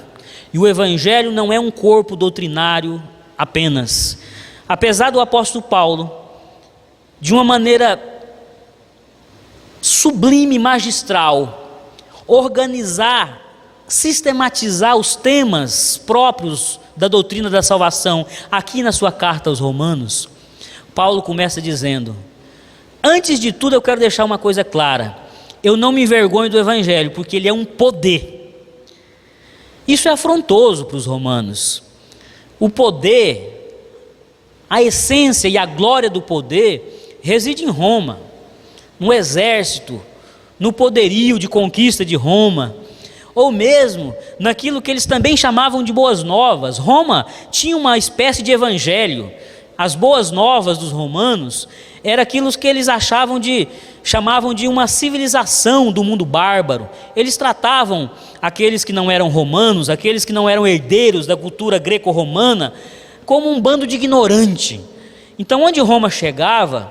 E o Evangelho não é um corpo doutrinário apenas. Apesar do apóstolo Paulo, de uma maneira sublime, magistral, organizar, sistematizar os temas próprios da doutrina da salvação, aqui na sua carta aos Romanos, Paulo começa dizendo, antes de tudo eu quero deixar uma coisa clara, eu não me envergonho do Evangelho, porque ele é um poder. Isso é afrontoso para os romanos. O poder, a essência e a glória do poder reside em Roma, no exército, no poderio de conquista de Roma, ou mesmo naquilo que eles também chamavam de boas novas. Roma tinha uma espécie de evangelho. as boas novas dos romanos era aquilo que eles chamavam de uma civilização do mundo bárbaro. Eles tratavam aqueles que não eram romanos, aqueles que não eram herdeiros da cultura greco-romana, como um bando de ignorante. Então, onde Roma chegava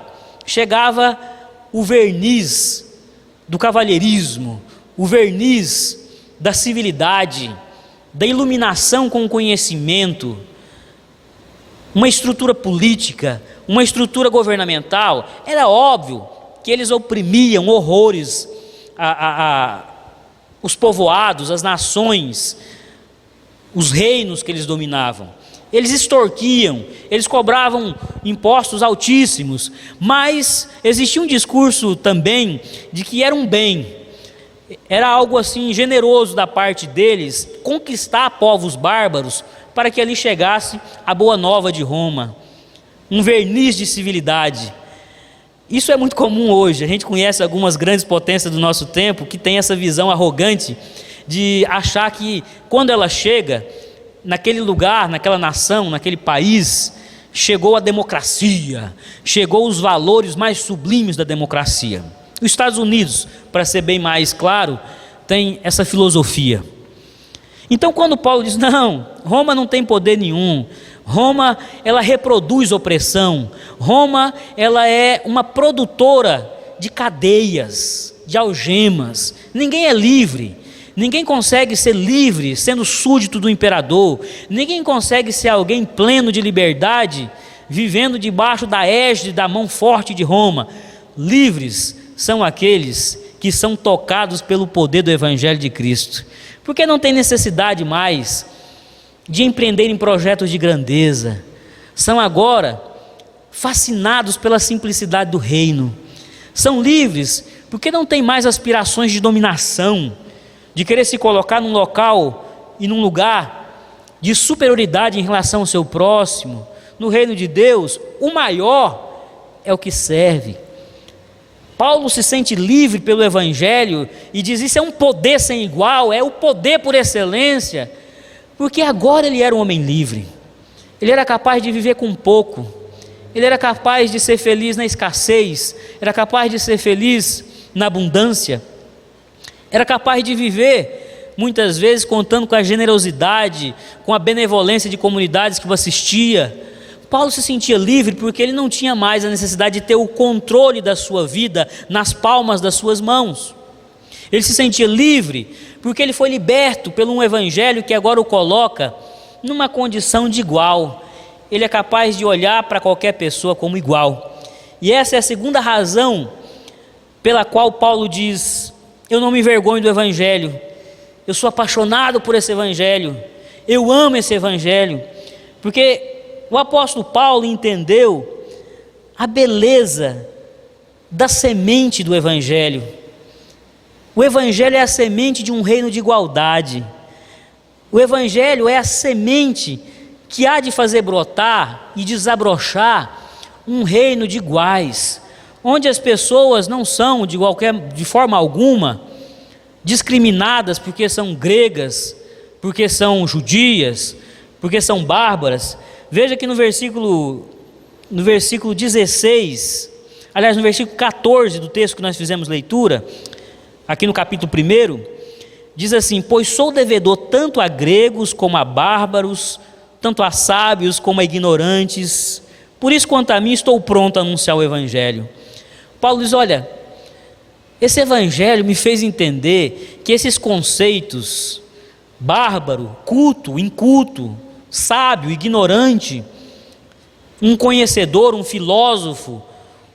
o verniz do cavalheirismo, o verniz da civilidade, da iluminação com o conhecimento, uma estrutura política, uma estrutura governamental. Era óbvio que eles oprimiam horrores os povoados, as nações, os reinos que eles dominavam. Eles extorquiam, eles cobravam impostos altíssimos, mas existia um discurso também de que era um bem, era algo assim generoso da parte deles conquistar povos bárbaros para que ali chegasse a boa nova de Roma, um verniz de civilidade. Isso é muito comum hoje. A gente conhece algumas grandes potências do nosso tempo que tem essa visão arrogante de achar que quando ela chega naquele lugar, naquela nação, naquele país, chegou a democracia, chegou os valores mais sublimes da democracia. Os Estados Unidos, para ser bem mais claro, tem essa filosofia. Então, quando Paulo diz, não, Roma não tem poder nenhum, Roma, ela reproduz opressão, Roma, ela é uma produtora de cadeias, de algemas, ninguém é livre, ninguém consegue ser livre sendo súdito do imperador, ninguém consegue ser alguém pleno de liberdade, vivendo debaixo da égide da mão forte de Roma. Livres são aqueles que são tocados pelo poder do Evangelho de Cristo, porque não tem necessidade mais de empreender em projetos de grandeza, são agora fascinados pela simplicidade do reino, são livres porque não tem mais aspirações de dominação, de querer se colocar num local e num lugar de superioridade em relação ao seu próximo. No reino de Deus, o maior é o que serve. Paulo se sente livre pelo Evangelho e diz, isso é um poder sem igual, é o poder por excelência, porque agora ele era um homem livre, ele era capaz de viver com pouco, ele era capaz de ser feliz na escassez, era capaz de ser feliz na abundância, era capaz de viver muitas vezes contando com a generosidade, com a benevolência de comunidades que o assistia. Paulo se sentia livre porque ele não tinha mais a necessidade de ter o controle da sua vida nas palmas das suas mãos. Ele se sentia livre porque ele foi liberto por um evangelho que agora o coloca numa condição de igual. Ele é capaz de olhar para qualquer pessoa como igual. E essa é a segunda razão pela qual Paulo diz, eu não me envergonho do evangelho, eu sou apaixonado por esse evangelho, eu amo esse evangelho, porque o apóstolo Paulo entendeu a beleza da semente do Evangelho. O Evangelho é a semente de um reino de igualdade. O Evangelho é a semente que há de fazer brotar e desabrochar um reino de iguais, onde as pessoas não são de forma alguma discriminadas porque são gregas, porque são judias, porque são bárbaras. Veja que no versículo 16, aliás, no versículo 14 do texto que nós fizemos leitura, aqui no capítulo 1, diz assim, pois sou devedor tanto a gregos como a bárbaros, tanto a sábios como a ignorantes, por isso quanto a mim estou pronto a anunciar o Evangelho. Paulo diz, olha, esse Evangelho me fez entender que esses conceitos, bárbaro, culto, inculto, sábio, ignorante, um conhecedor, um filósofo,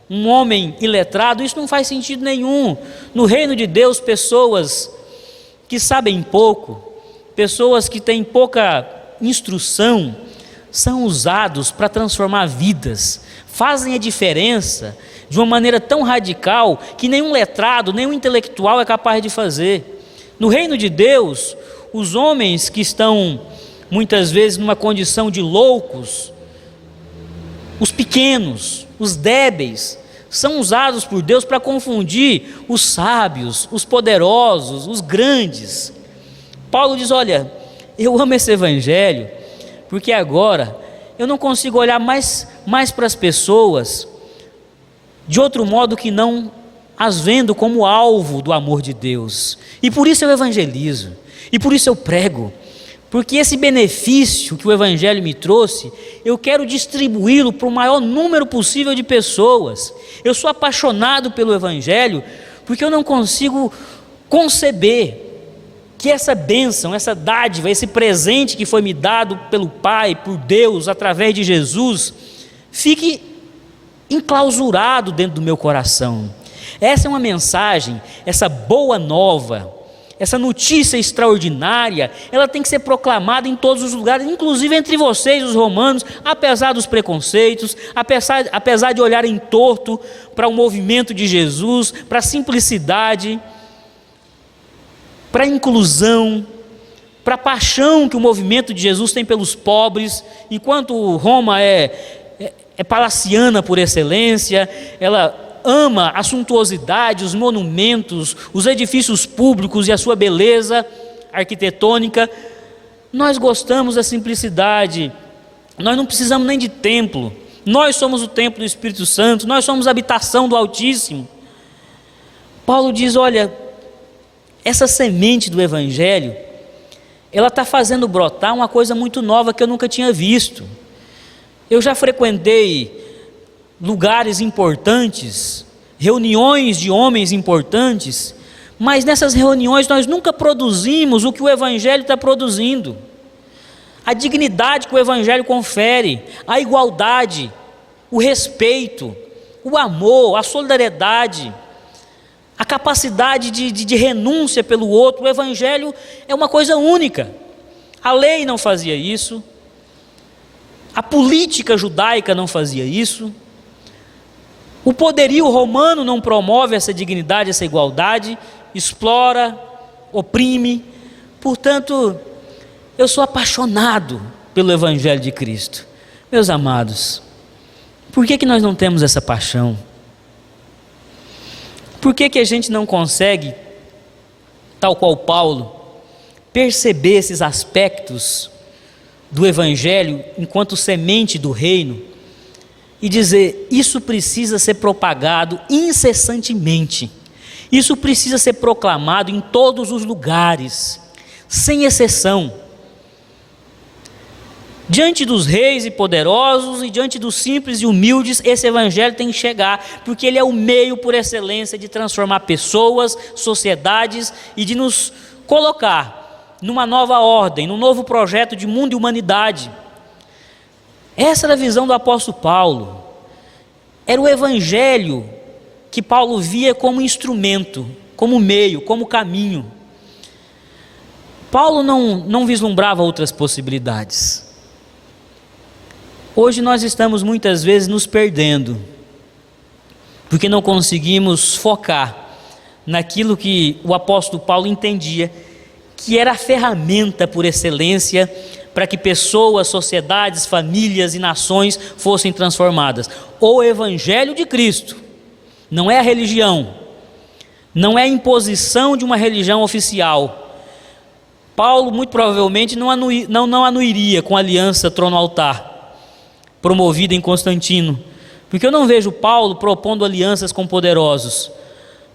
um homem iletrado, isso não faz sentido nenhum. No reino de Deus, pessoas que sabem pouco, pessoas que têm pouca instrução, são usados para transformar vidas, fazem a diferença de uma maneira tão radical que nenhum letrado, nenhum intelectual é capaz de fazer. No reino de Deus, os homens que estão muitas vezes numa condição de loucos, os pequenos, os débeis, são usados por Deus para confundir os sábios, os poderosos, os grandes. Paulo diz, olha, eu amo esse evangelho, porque agora eu não consigo olhar mais para as pessoas de outro modo que não as vendo como alvo do amor de Deus. E por isso eu evangelizo, e por isso eu prego, porque esse benefício que o Evangelho me trouxe, eu quero distribuí-lo para o maior número possível de pessoas. Eu sou apaixonado pelo Evangelho, porque eu não consigo conceber que essa bênção, essa dádiva, esse presente que foi me dado pelo Pai, por Deus, através de Jesus, fique enclausurado dentro do meu coração. Essa é uma mensagem, essa boa nova, essa notícia extraordinária, ela tem que ser proclamada em todos os lugares, inclusive entre vocês, os romanos, apesar dos preconceitos, apesar de olharem torto para o movimento de Jesus, para a simplicidade, para a inclusão, para a paixão que o movimento de Jesus tem pelos pobres. Enquanto Roma é palaciana por excelência, ela ama a suntuosidade, os monumentos, os edifícios públicos e a sua beleza arquitetônica. Nós gostamos da simplicidade, nós não precisamos nem de templo, nós somos o templo do Espírito Santo, nós somos a habitação do Altíssimo. Paulo diz, olha, essa semente do Evangelho, ela está fazendo brotar uma coisa muito nova que eu nunca tinha visto. Eu já frequentei lugares importantes, reuniões de homens importantes, mas nessas reuniões nós nunca produzimos o que o Evangelho está produzindo. A dignidade que o Evangelho confere, a igualdade, o respeito, o amor, a solidariedade, a capacidade de renúncia pelo outro. O Evangelho é uma coisa única. A lei não fazia isso, a política judaica não fazia isso, o poderio romano não promove essa dignidade, essa igualdade, explora, oprime. Portanto, eu sou apaixonado pelo Evangelho de Cristo. Meus amados, por que nós não temos essa paixão? Por que a gente não consegue, tal qual Paulo, perceber esses aspectos do Evangelho enquanto semente do reino e dizer, isso precisa ser propagado incessantemente, isso precisa ser proclamado em todos os lugares, sem exceção, diante dos reis e poderosos e diante dos simples e humildes. Esse Evangelho tem que chegar, porque ele é o meio por excelência de transformar pessoas, sociedades e de nos colocar numa nova ordem, num novo projeto de mundo e humanidade. Essa era a visão do apóstolo Paulo. Era o Evangelho que Paulo via como instrumento, como meio, como caminho. Paulo não vislumbrava outras possibilidades. Hoje nós estamos muitas vezes nos perdendo, porque não conseguimos focar naquilo que o apóstolo Paulo entendia, que era a ferramenta por excelência para que pessoas, sociedades, famílias e nações fossem transformadas. O Evangelho de Cristo não é a religião, não é a imposição de uma religião oficial. Paulo muito provavelmente não anuiria com a aliança trono-altar promovida em Constantino, porque eu não vejo Paulo propondo alianças com poderosos.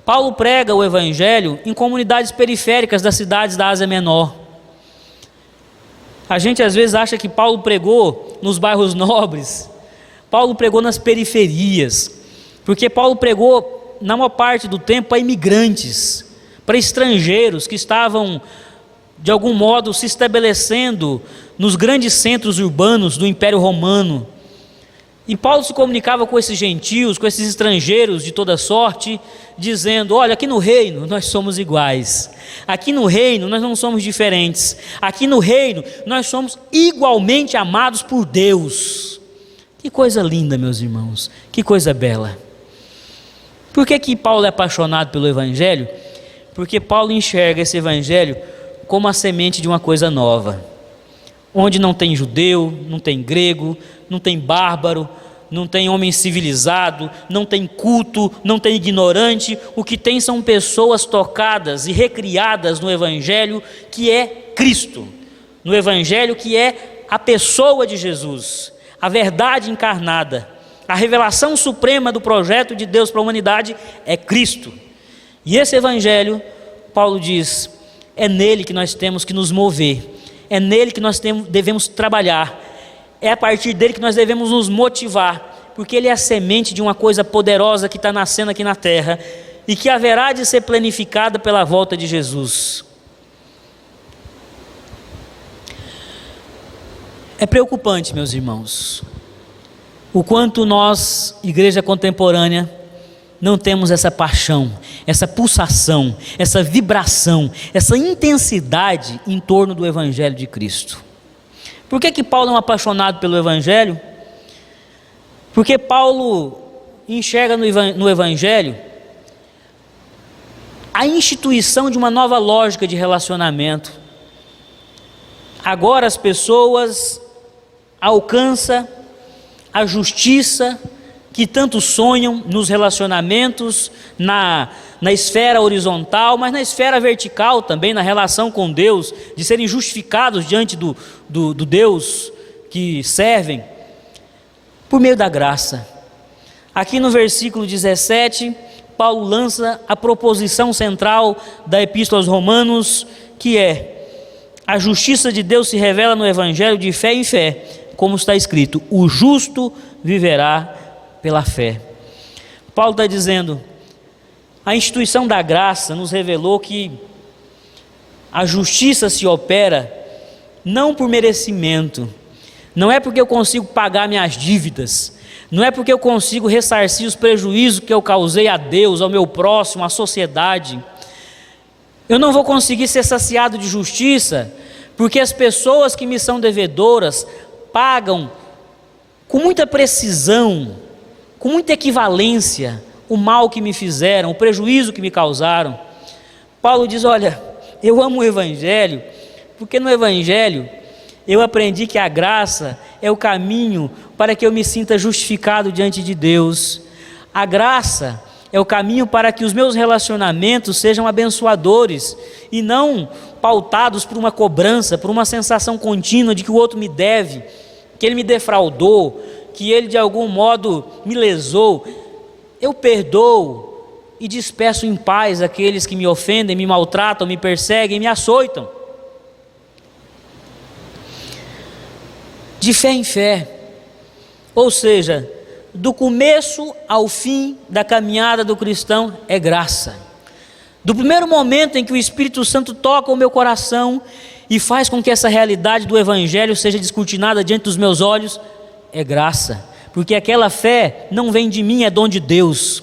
Paulo prega o Evangelho em comunidades periféricas das cidades da Ásia Menor. A gente às vezes acha que Paulo pregou nos bairros nobres. Paulo pregou nas periferias, porque Paulo pregou na maior parte do tempo para imigrantes, para estrangeiros que estavam de algum modo se estabelecendo nos grandes centros urbanos do Império Romano. E Paulo se comunicava com esses gentios, com esses estrangeiros de toda sorte, dizendo, olha, aqui no reino nós somos iguais, aqui no reino nós não somos diferentes, aqui no reino nós somos igualmente amados por Deus. Que coisa linda, meus irmãos, que coisa bela. Por que Paulo é apaixonado pelo Evangelho? Porque Paulo enxerga esse Evangelho como a semente de uma coisa nova, onde não tem judeu, não tem grego, não tem bárbaro, não tem homem civilizado, não tem culto, não tem ignorante. O que tem são pessoas tocadas e recriadas no Evangelho que é Cristo, no Evangelho que é a pessoa de Jesus, a verdade encarnada, a revelação suprema do projeto de Deus para a humanidade é Cristo. E esse evangelho, Paulo diz, é nele que nós temos que nos mover, é nele que nós devemos trabalhar, é a partir dele que nós devemos nos motivar, porque ele é a semente de uma coisa poderosa que está nascendo aqui na terra e que haverá de ser planificada pela volta de Jesus. É preocupante, meus irmãos, o quanto nós, igreja contemporânea, não temos essa paixão, essa pulsação, essa vibração, essa intensidade em torno do Evangelho de Cristo. Por que Paulo é um apaixonado pelo Evangelho? Porque Paulo enxerga no Evangelho a instituição de uma nova lógica de relacionamento. Agora as pessoas alcançam a justiça que tanto sonham nos relacionamentos, na esfera horizontal, mas na esfera vertical também, na relação com Deus, de serem justificados diante do Deus que servem, por meio da graça. Aqui no versículo 17, Paulo lança a proposição central da Epístola aos Romanos, que é: a justiça de Deus se revela no Evangelho de fé em fé, como está escrito, o justo viverá pela fé. Paulo está dizendo, a instituição da graça nos revelou que a justiça se opera não por merecimento, não é porque eu consigo pagar minhas dívidas, não é porque eu consigo ressarcir os prejuízos que eu causei a Deus, ao meu próximo, à sociedade. Eu não vou conseguir ser saciado de justiça, porque as pessoas que me são devedoras pagam com muita precisão, com muita equivalência, o mal que me fizeram, o prejuízo que me causaram. Paulo diz, olha, eu amo o Evangelho, porque no Evangelho eu aprendi que a graça é o caminho para que eu me sinta justificado diante de Deus. A graça é o caminho para que os meus relacionamentos sejam abençoadores e não pautados por uma cobrança, por uma sensação contínua de que o outro me deve, que ele me defraudou, que ele de algum modo me lesou. Eu perdoo e despeço em paz aqueles que me ofendem, me maltratam, me perseguem, me açoitam. De fé em fé, ou seja, do começo ao fim da caminhada do cristão é graça. Do primeiro momento em que o Espírito Santo toca o meu coração e faz com que essa realidade do Evangelho seja descortinada diante dos meus olhos, é graça, porque aquela fé não vem de mim, é dom de Deus.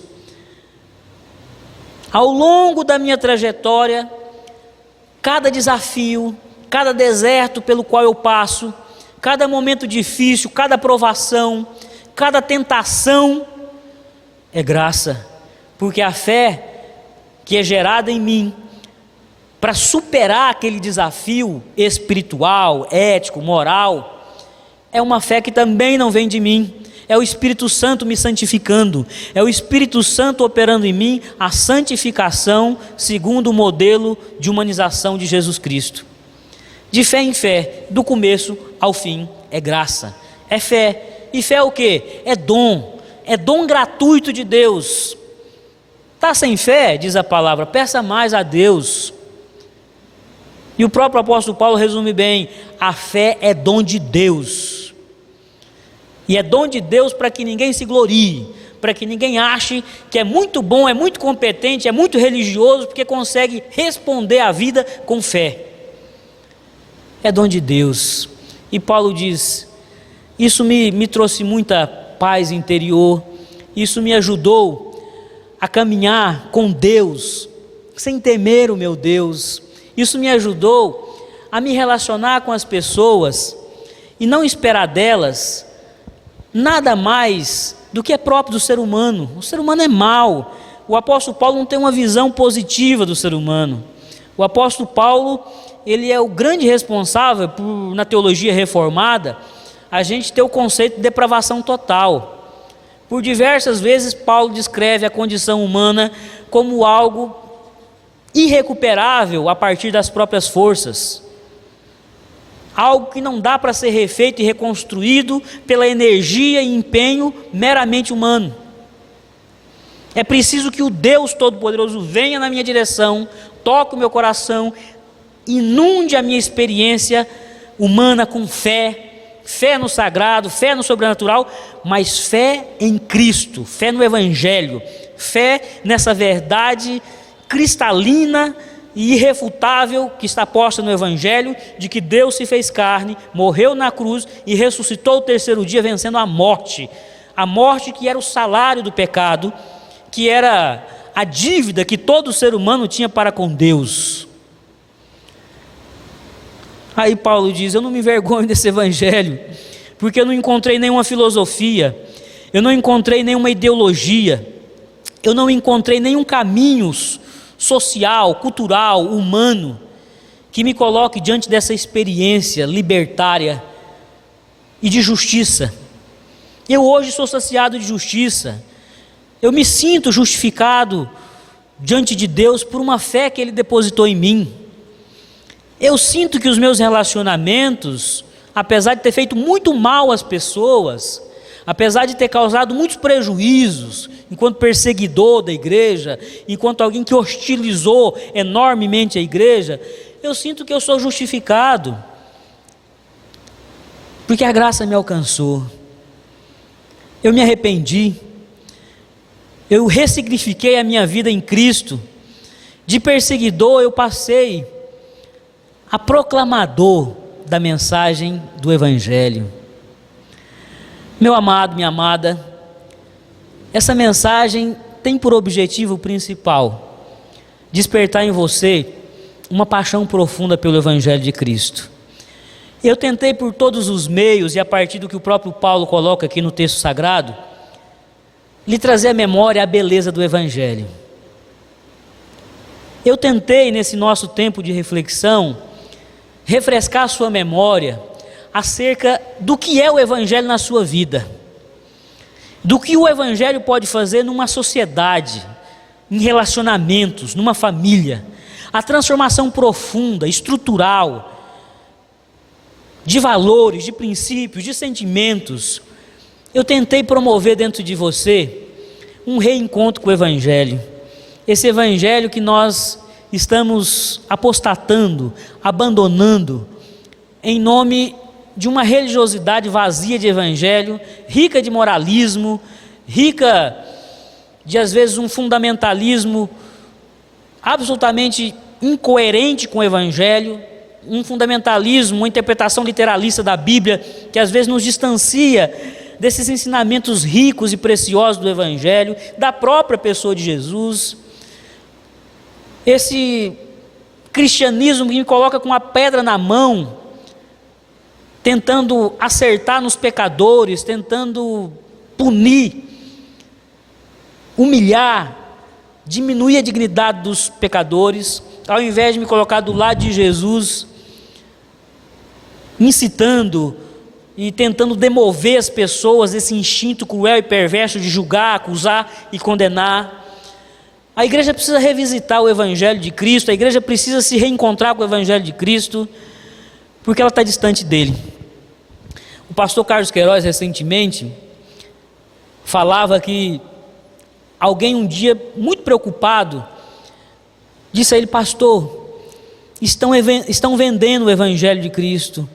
Ao longo da minha trajetória, cada desafio, cada deserto pelo qual eu passo, cada momento difícil, cada provação, cada tentação, é graça, porque a fé que é gerada em mim, para superar aquele desafio espiritual, ético, moral, é uma fé que também não vem de mim, é o Espírito Santo me santificando, é o Espírito Santo operando em mim a santificação segundo o modelo de humanização de Jesus Cristo. De fé em fé, do começo ao fim, é graça, é fé. E fé é o quê? É dom gratuito de Deus. Está sem fé, diz a palavra, peça mais a Deus. E o próprio apóstolo Paulo resume bem, a fé é dom de Deus. E é dom de Deus para que ninguém se glorie, para que ninguém ache que é muito bom, é muito competente, é muito religioso, porque consegue responder à vida com fé. É dom de Deus. E Paulo diz, isso me trouxe muita paz interior, isso me ajudou a caminhar com Deus, sem temer o meu Deus, isso me ajudou a me relacionar com as pessoas e não esperar delas nada mais do que é próprio do ser humano. O ser humano é mau, o apóstolo Paulo não tem uma visão positiva do ser humano. O apóstolo Paulo, ele é o grande responsável por, na teologia reformada, a gente ter o conceito de depravação total. Por diversas vezes Paulo descreve a condição humana como algo irrecuperável a partir das próprias forças. algo que não dá para ser refeito e reconstruído pela energia e empenho meramente humano. É preciso que o Deus Todo-Poderoso venha na minha direção, toque o meu coração, inunde a minha experiência humana com fé, fé no sagrado, fé no sobrenatural, mas fé em Cristo, fé no Evangelho, fé nessa verdade cristalina e irrefutável que está posta no Evangelho, de que Deus se fez carne, morreu na cruz e ressuscitou o terceiro dia, vencendo a morte que era o salário do pecado, que era a dívida que todo ser humano tinha para com Deus. Aí Paulo diz: eu não me envergonho desse Evangelho, porque eu não encontrei nenhuma filosofia, eu não encontrei nenhuma ideologia, eu não encontrei nenhum caminho social, cultural, humano, que me coloque diante dessa experiência libertária e de justiça. Eu hoje sou saciado de justiça, eu me sinto justificado diante de Deus por uma fé que Ele depositou em mim. Eu sinto que os meus relacionamentos, apesar de ter feito muito mal às pessoas, apesar de ter causado muitos prejuízos, enquanto perseguidor da igreja, enquanto alguém que hostilizou enormemente a igreja, eu sinto que eu sou justificado, porque a graça me alcançou. Eu me arrependi, eu ressignifiquei a minha vida em Cristo. De perseguidor eu passei a proclamador da mensagem do Evangelho. Meu amado, minha amada, essa mensagem tem por objetivo principal despertar em você uma paixão profunda pelo Evangelho de Cristo. Eu tentei por todos os meios, e a partir do que o próprio Paulo coloca aqui no texto sagrado, lhe trazer à memória a beleza do Evangelho. Eu tentei, nesse nosso tempo de reflexão, refrescar a sua memória acerca do que é o Evangelho na sua vida, do que o Evangelho pode fazer numa sociedade, em relacionamentos, numa família, a transformação profunda, estrutural, de valores, de princípios, de sentimentos. Eu tentei promover dentro de você um reencontro com o Evangelho, esse Evangelho que nós estamos apostatando, abandonando, em nome de uma religiosidade vazia de Evangelho, rica de moralismo, rica de às vezes um fundamentalismo absolutamente incoerente com o Evangelho, um fundamentalismo, uma interpretação literalista da Bíblia, que às vezes nos distancia desses ensinamentos ricos e preciosos do Evangelho, da própria pessoa de Jesus. Esse cristianismo que me coloca com a pedra na mão, tentando acertar nos pecadores, tentando punir, humilhar, diminuir a dignidade dos pecadores, ao invés de me colocar do lado de Jesus, incitando e tentando demover as pessoas desse instinto cruel e perverso de julgar, acusar e condenar. A igreja precisa revisitar o Evangelho de Cristo, a igreja precisa se reencontrar com o Evangelho de Cristo, porque ela está distante dele. O pastor Carlos Queiroz recentemente falava que alguém um dia muito preocupado disse a ele: pastor, estão vendendo o Evangelho de Cristo.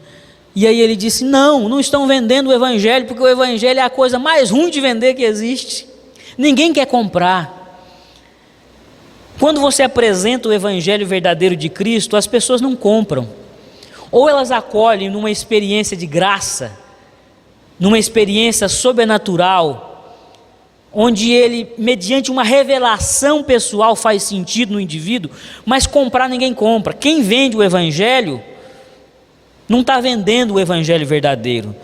E aí ele disse: não estão vendendo o Evangelho, porque o Evangelho é a coisa mais ruim de vender que existe, ninguém quer comprar. Quando você apresenta o Evangelho verdadeiro de Cristo, as pessoas não compram, ou elas acolhem numa experiência de graça, numa experiência sobrenatural, onde ele, mediante uma revelação pessoal, faz sentido no indivíduo, mas comprar ninguém compra. Quem vende o Evangelho não está vendendo o Evangelho verdadeiro,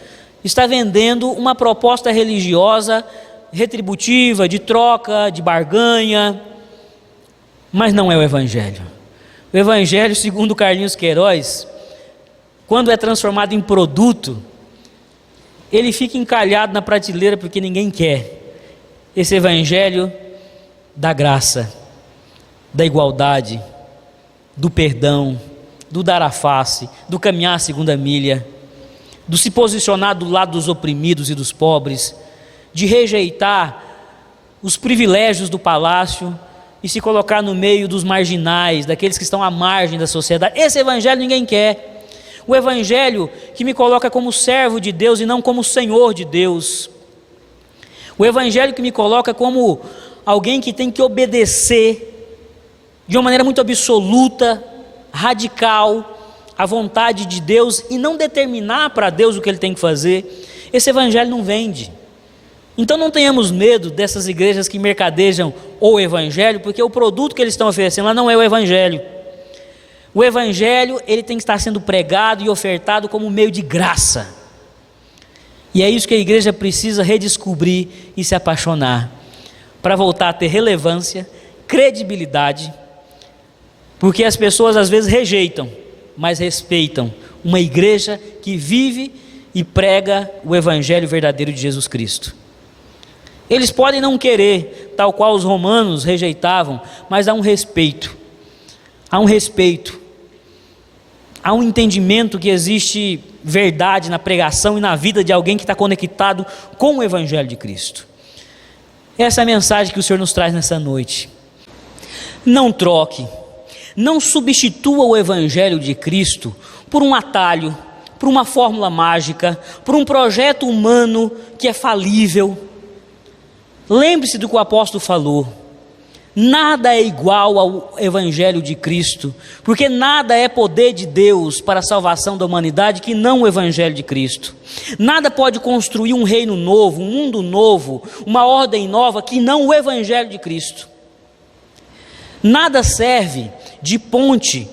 está vendendo uma proposta religiosa retributiva, de troca, de barganha, mas não é o Evangelho. O Evangelho, segundo Carlinhos Queiroz, quando é transformado em produto, ele fica encalhado na prateleira porque ninguém quer. Esse Evangelho da graça, da igualdade, do perdão, do dar a face, do caminhar a segunda milha, do se posicionar do lado dos oprimidos e dos pobres, de rejeitar os privilégios do palácio e se colocar no meio dos marginais, daqueles que estão à margem da sociedade. Esse evangelho ninguém quer. O evangelho que me coloca como servo de Deus e não como Senhor de Deus. O evangelho que me coloca como alguém que tem que obedecer de uma maneira muito absoluta, radical, à vontade de Deus e não determinar para Deus o que ele tem que fazer. Esse evangelho não vende. Então não tenhamos medo dessas igrejas que mercadejam o evangelho, porque o produto que eles estão oferecendo lá não é o evangelho. O evangelho, ele tem que estar sendo pregado e ofertado como meio de graça. E é isso que a igreja precisa redescobrir e se apaixonar, para voltar a ter relevância, credibilidade, porque as pessoas às vezes rejeitam, mas respeitam uma igreja que vive e prega o evangelho verdadeiro de Jesus Cristo. Eles podem não querer, tal qual os romanos rejeitavam, mas há um respeito, há um entendimento que existe verdade na pregação e na vida de alguém que está conectado com o evangelho de Cristo. Essa é a mensagem que o Senhor nos traz nessa noite. Não troque, não substitua o evangelho de Cristo por um atalho, por uma fórmula mágica, por um projeto humano que é falível. Lembre-se do que o apóstolo falou: nada é igual ao evangelho de Cristo, porque nada é poder de Deus para a salvação da humanidade que não o evangelho de Cristo. Nada pode construir um reino novo, um mundo novo, uma ordem nova que não o evangelho de Cristo. Nada serve de ponte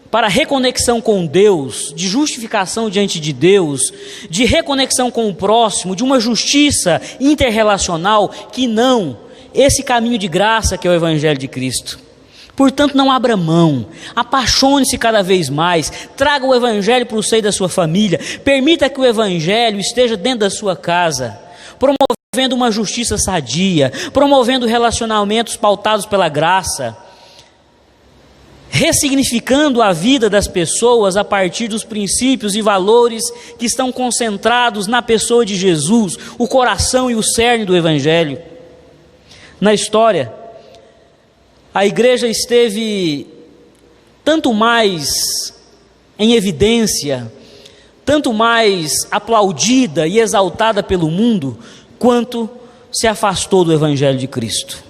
para reconexão com Deus, de justificação diante de Deus, de reconexão com o próximo, de uma justiça interrelacional, que não esse caminho de graça que é o evangelho de Cristo. Portanto, não abra mão, apaixone-se cada vez mais, traga o evangelho para o seio da sua família, permita que o evangelho esteja dentro da sua casa, promovendo uma justiça sadia, promovendo relacionamentos pautados pela graça, ressignificando a vida das pessoas a partir dos princípios e valores que estão concentrados na pessoa de Jesus, o coração e o cerne do evangelho. Na história, a igreja esteve tanto mais em evidência, tanto mais aplaudida e exaltada pelo mundo, quanto se afastou do evangelho de Cristo.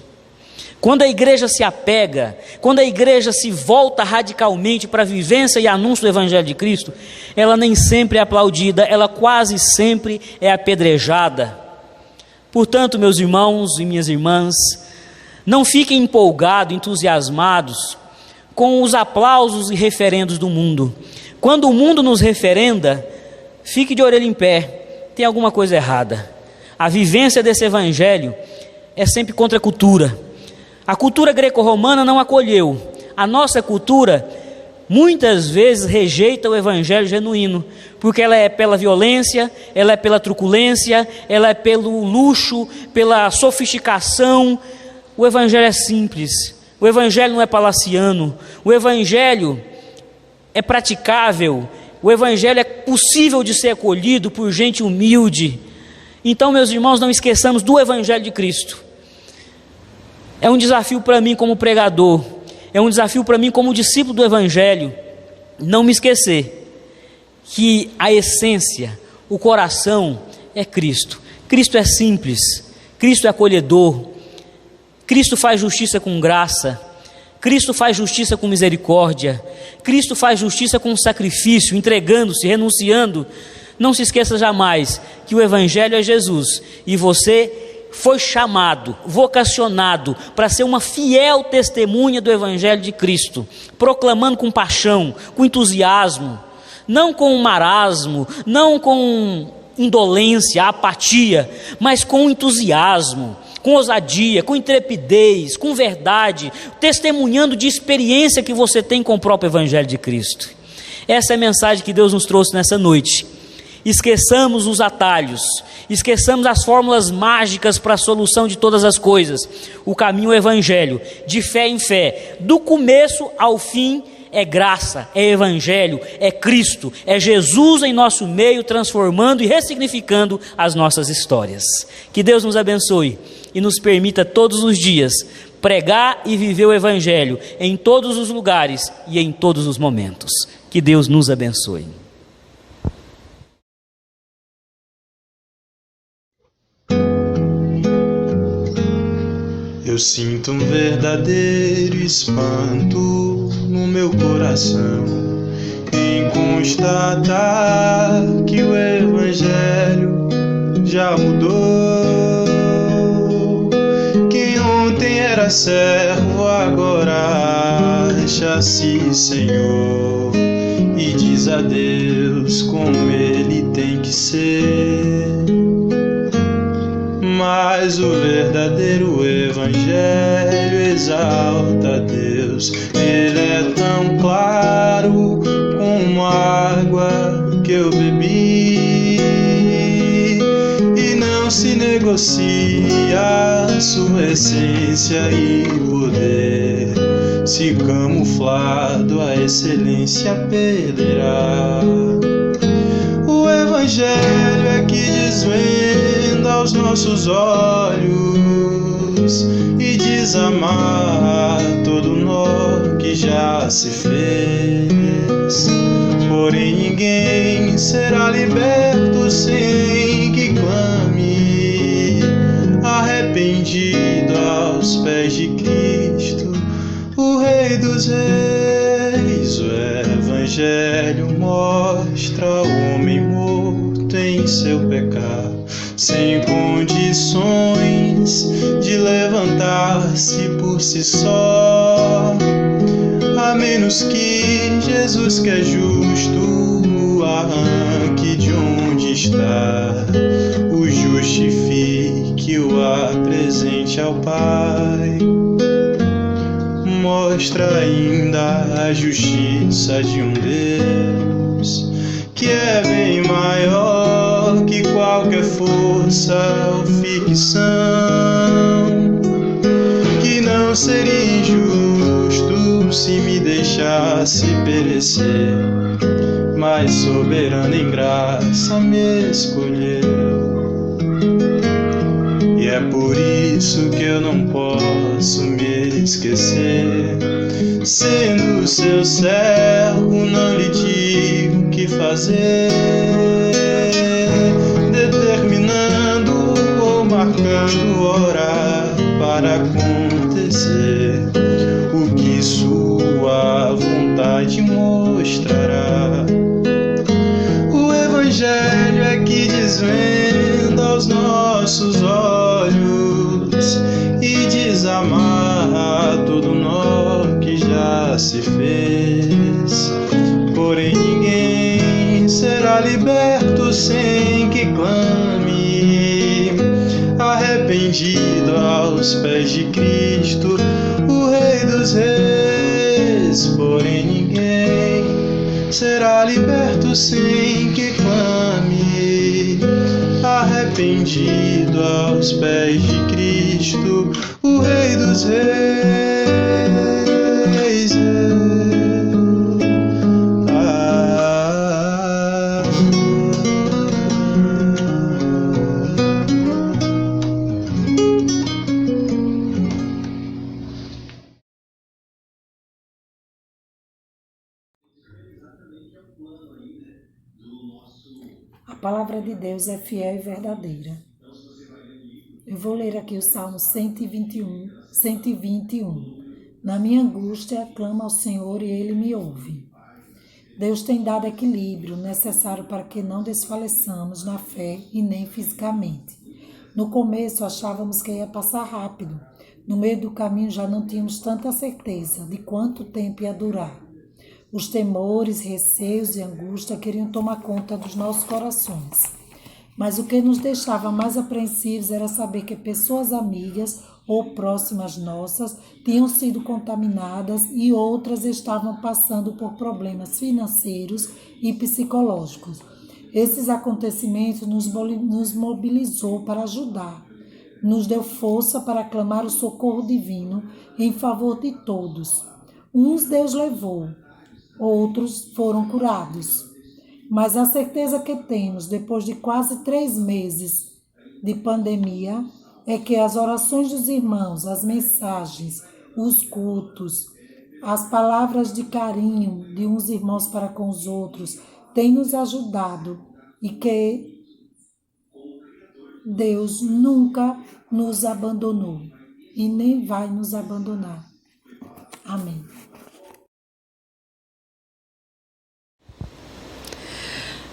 Quando a igreja se apega, quando a igreja se volta radicalmente para a vivência e anúncio do evangelho de Cristo, ela nem sempre é aplaudida, ela quase sempre é apedrejada. Portanto, meus irmãos e minhas irmãs, não fiquem empolgados, entusiasmados com os aplausos e referendos do mundo. Quando o mundo nos referenda, fique de orelha em pé, tem alguma coisa errada. A vivência desse evangelho é sempre contra a cultura. A cultura greco-romana não acolheu. A nossa cultura muitas vezes rejeita o evangelho genuíno, porque ela é pela violência, ela é pela truculência, ela é pelo luxo, pela sofisticação. O evangelho é simples, o evangelho não é palaciano, o evangelho é praticável, o evangelho é possível de ser acolhido por gente humilde. Então, meus irmãos, não esqueçamos do evangelho de Cristo. É um desafio para mim como pregador, é um desafio para mim como discípulo do evangelho, não me esquecer que a essência, o coração é Cristo. Cristo é simples, Cristo é acolhedor, Cristo faz justiça com graça, Cristo faz justiça com misericórdia, Cristo faz justiça com sacrifício, entregando-se, renunciando. Não se esqueça jamais que o evangelho é Jesus e você foi chamado, vocacionado para ser uma fiel testemunha do evangelho de Cristo, proclamando com paixão, com entusiasmo, não com marasmo, não com indolência, apatia, mas com entusiasmo, com ousadia, com intrepidez, com verdade, testemunhando de experiência que você tem com o próprio evangelho de Cristo. Essa é a mensagem que Deus nos trouxe nessa noite. Esqueçamos os atalhos, esqueçamos as fórmulas mágicas para a solução de todas as coisas. O caminho é o evangelho, de fé em fé, do começo ao fim é graça, é evangelho, é Cristo, é Jesus em nosso meio, transformando e ressignificando as nossas histórias. Que Deus nos abençoe e nos permita todos os dias pregar e viver o evangelho em todos os lugares e em todos os momentos. Que Deus nos abençoe. Eu sinto um verdadeiro espanto no meu coração em constatar que o Evangelho já mudou. Quem ontem era servo agora acha-se Senhor e diz a Deus como Ele tem que ser. Mas o verdadeiro Evangelho exalta a Deus. Ele é tão claro como a água que eu bebi, e não se negocia sua essência e poder. Se camuflado a excelência perderá. O Evangelho é que desvenda aos nossos olhos e desamarra todo nó que já se fez. Porém ninguém será liberto sem que clame, arrependido aos pés de Cristo, o Rei dos Reis. O Evangelho mostra o homem morto em seu pecado, sem condições de levantar-se por si só, a menos que Jesus, que é justo, o arranque de onde está, o justifique, o apresente ao Pai. Mostra ainda a justiça de um Deus que é bem maior que qualquer força ou ficção, que não seria injusto se me deixasse perecer, mas soberano em graça me escolheu. E é por isso que eu não posso me esquecer. Sendo seu servo, não lhe digo o que fazer, determinando ou marcando hora para acontecer o que sua vontade mostrará. O Evangelho é que desvenda aos nossos olhos e desamarra todo nó que já se fez. Porém ninguém será liberto sem que clame, arrependido aos pés de Cristo, o Rei dos Reis. Porém ninguém será liberto sem que clame, arrependido aos pés de Cristo, o Rei dos Reis. A palavra de Deus é fiel e verdadeira. Eu vou ler aqui o Salmo 121. Na minha angústia, clamo ao Senhor e Ele me ouve. Deus tem dado equilíbrio necessário para que não desfaleçamos na fé e nem fisicamente. No começo achávamos que ia passar rápido. No meio do caminho já não tínhamos tanta certeza de quanto tempo ia durar. Os temores, receios e angústia queriam tomar conta dos nossos corações. Mas o que nos deixava mais apreensivos era saber que pessoas amigas ou próximas nossas tinham sido contaminadas e outras estavam passando por problemas financeiros e psicológicos. Esses acontecimentos nos mobilizou para ajudar, nos deu força para clamar o socorro divino em favor de todos. Uns Deus levou, outros foram curados. Mas a certeza que temos, depois de quase 3 meses de pandemia, é que as orações dos irmãos, as mensagens, os cultos, as palavras de carinho de uns irmãos para com os outros têm nos ajudado e que Deus nunca nos abandonou e nem vai nos abandonar. Amém.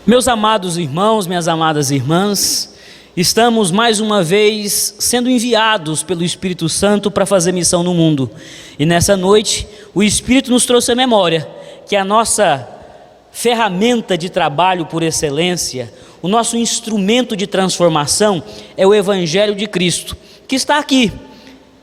Meus amados irmãos, minhas amadas irmãs, estamos mais uma vez sendo enviados pelo Espírito Santo para fazer missão no mundo. E nessa noite, o Espírito nos trouxe à memória que a nossa ferramenta de trabalho por excelência, o nosso instrumento de transformação é o Evangelho de Cristo, que está aqui,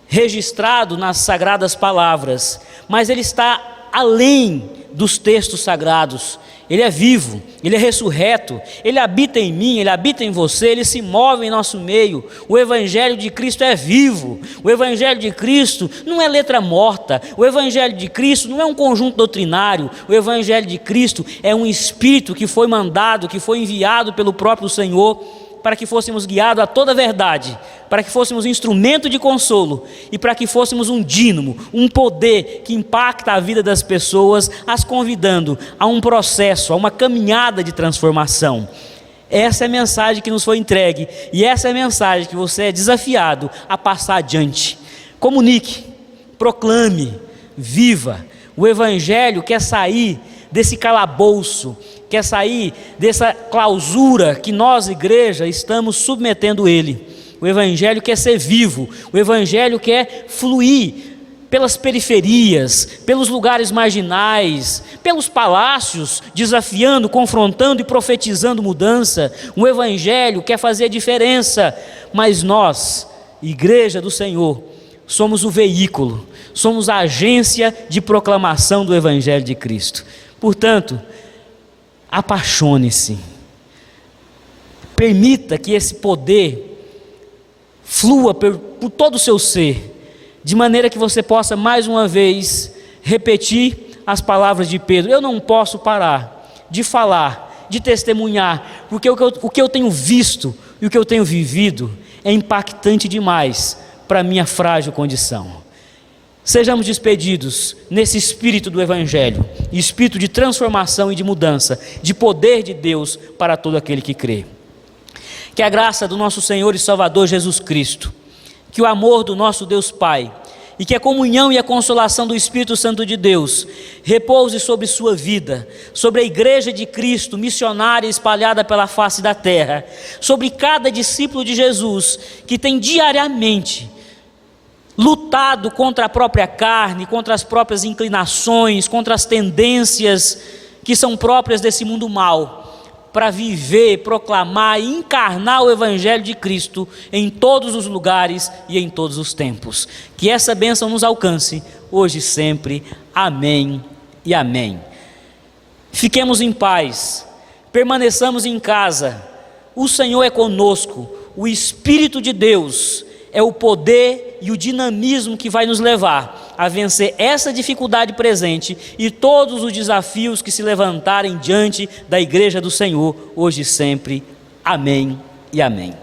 registrado nas Sagradas Palavras, mas ele está além dos textos sagrados. Ele é vivo, ele é ressurreto, ele habita em mim, ele habita em você, ele se move em nosso meio. O Evangelho de Cristo é vivo, o Evangelho de Cristo não é letra morta, o Evangelho de Cristo não é um conjunto doutrinário, o Evangelho de Cristo é um Espírito que foi mandado, que foi enviado pelo próprio Senhor, para que fôssemos guiados a toda a verdade, para que fôssemos instrumento de consolo e para que fôssemos um dínamo, um poder que impacta a vida das pessoas, as convidando a um processo, a uma caminhada de transformação. Essa é a mensagem que nos foi entregue e essa é a mensagem que você é desafiado a passar adiante. Comunique, proclame, viva. O Evangelho quer sair desse calabouço, quer sair dessa clausura que nós, igreja, estamos submetendo ele. O Evangelho quer ser vivo, o Evangelho quer fluir pelas periferias, pelos lugares marginais, pelos palácios, desafiando, confrontando e profetizando mudança. O Evangelho quer fazer a diferença, mas nós, igreja do Senhor, somos o veículo, somos a agência de proclamação do Evangelho de Cristo. Portanto, apaixone-se, permita que esse poder flua por todo o seu ser, de maneira que você possa mais uma vez repetir as palavras de Pedro: eu não posso parar de falar, de testemunhar, porque o que eu tenho visto e o que eu tenho vivido é impactante demais para a minha frágil condição. Sejamos despedidos nesse espírito do Evangelho, espírito de transformação e de mudança, de poder de Deus para todo aquele que crê. Que a graça do nosso Senhor e Salvador Jesus Cristo, que o amor do nosso Deus Pai e que a comunhão e a consolação do Espírito Santo de Deus repouse sobre sua vida, sobre a Igreja de Cristo, missionária espalhada pela face da terra, sobre cada discípulo de Jesus que tem diariamente lutado contra a própria carne, contra as próprias inclinações, contra as tendências que são próprias desse mundo mau, para viver, proclamar e encarnar o Evangelho de Cristo em todos os lugares e em todos os tempos. Que essa bênção nos alcance, hoje e sempre. Amém e amém. Fiquemos em paz, permaneçamos em casa, o Senhor é conosco, o Espírito de Deus é o poder e o dinamismo que vai nos levar a vencer essa dificuldade presente e todos os desafios que se levantarem diante da Igreja do Senhor, hoje e sempre. Amém e amém.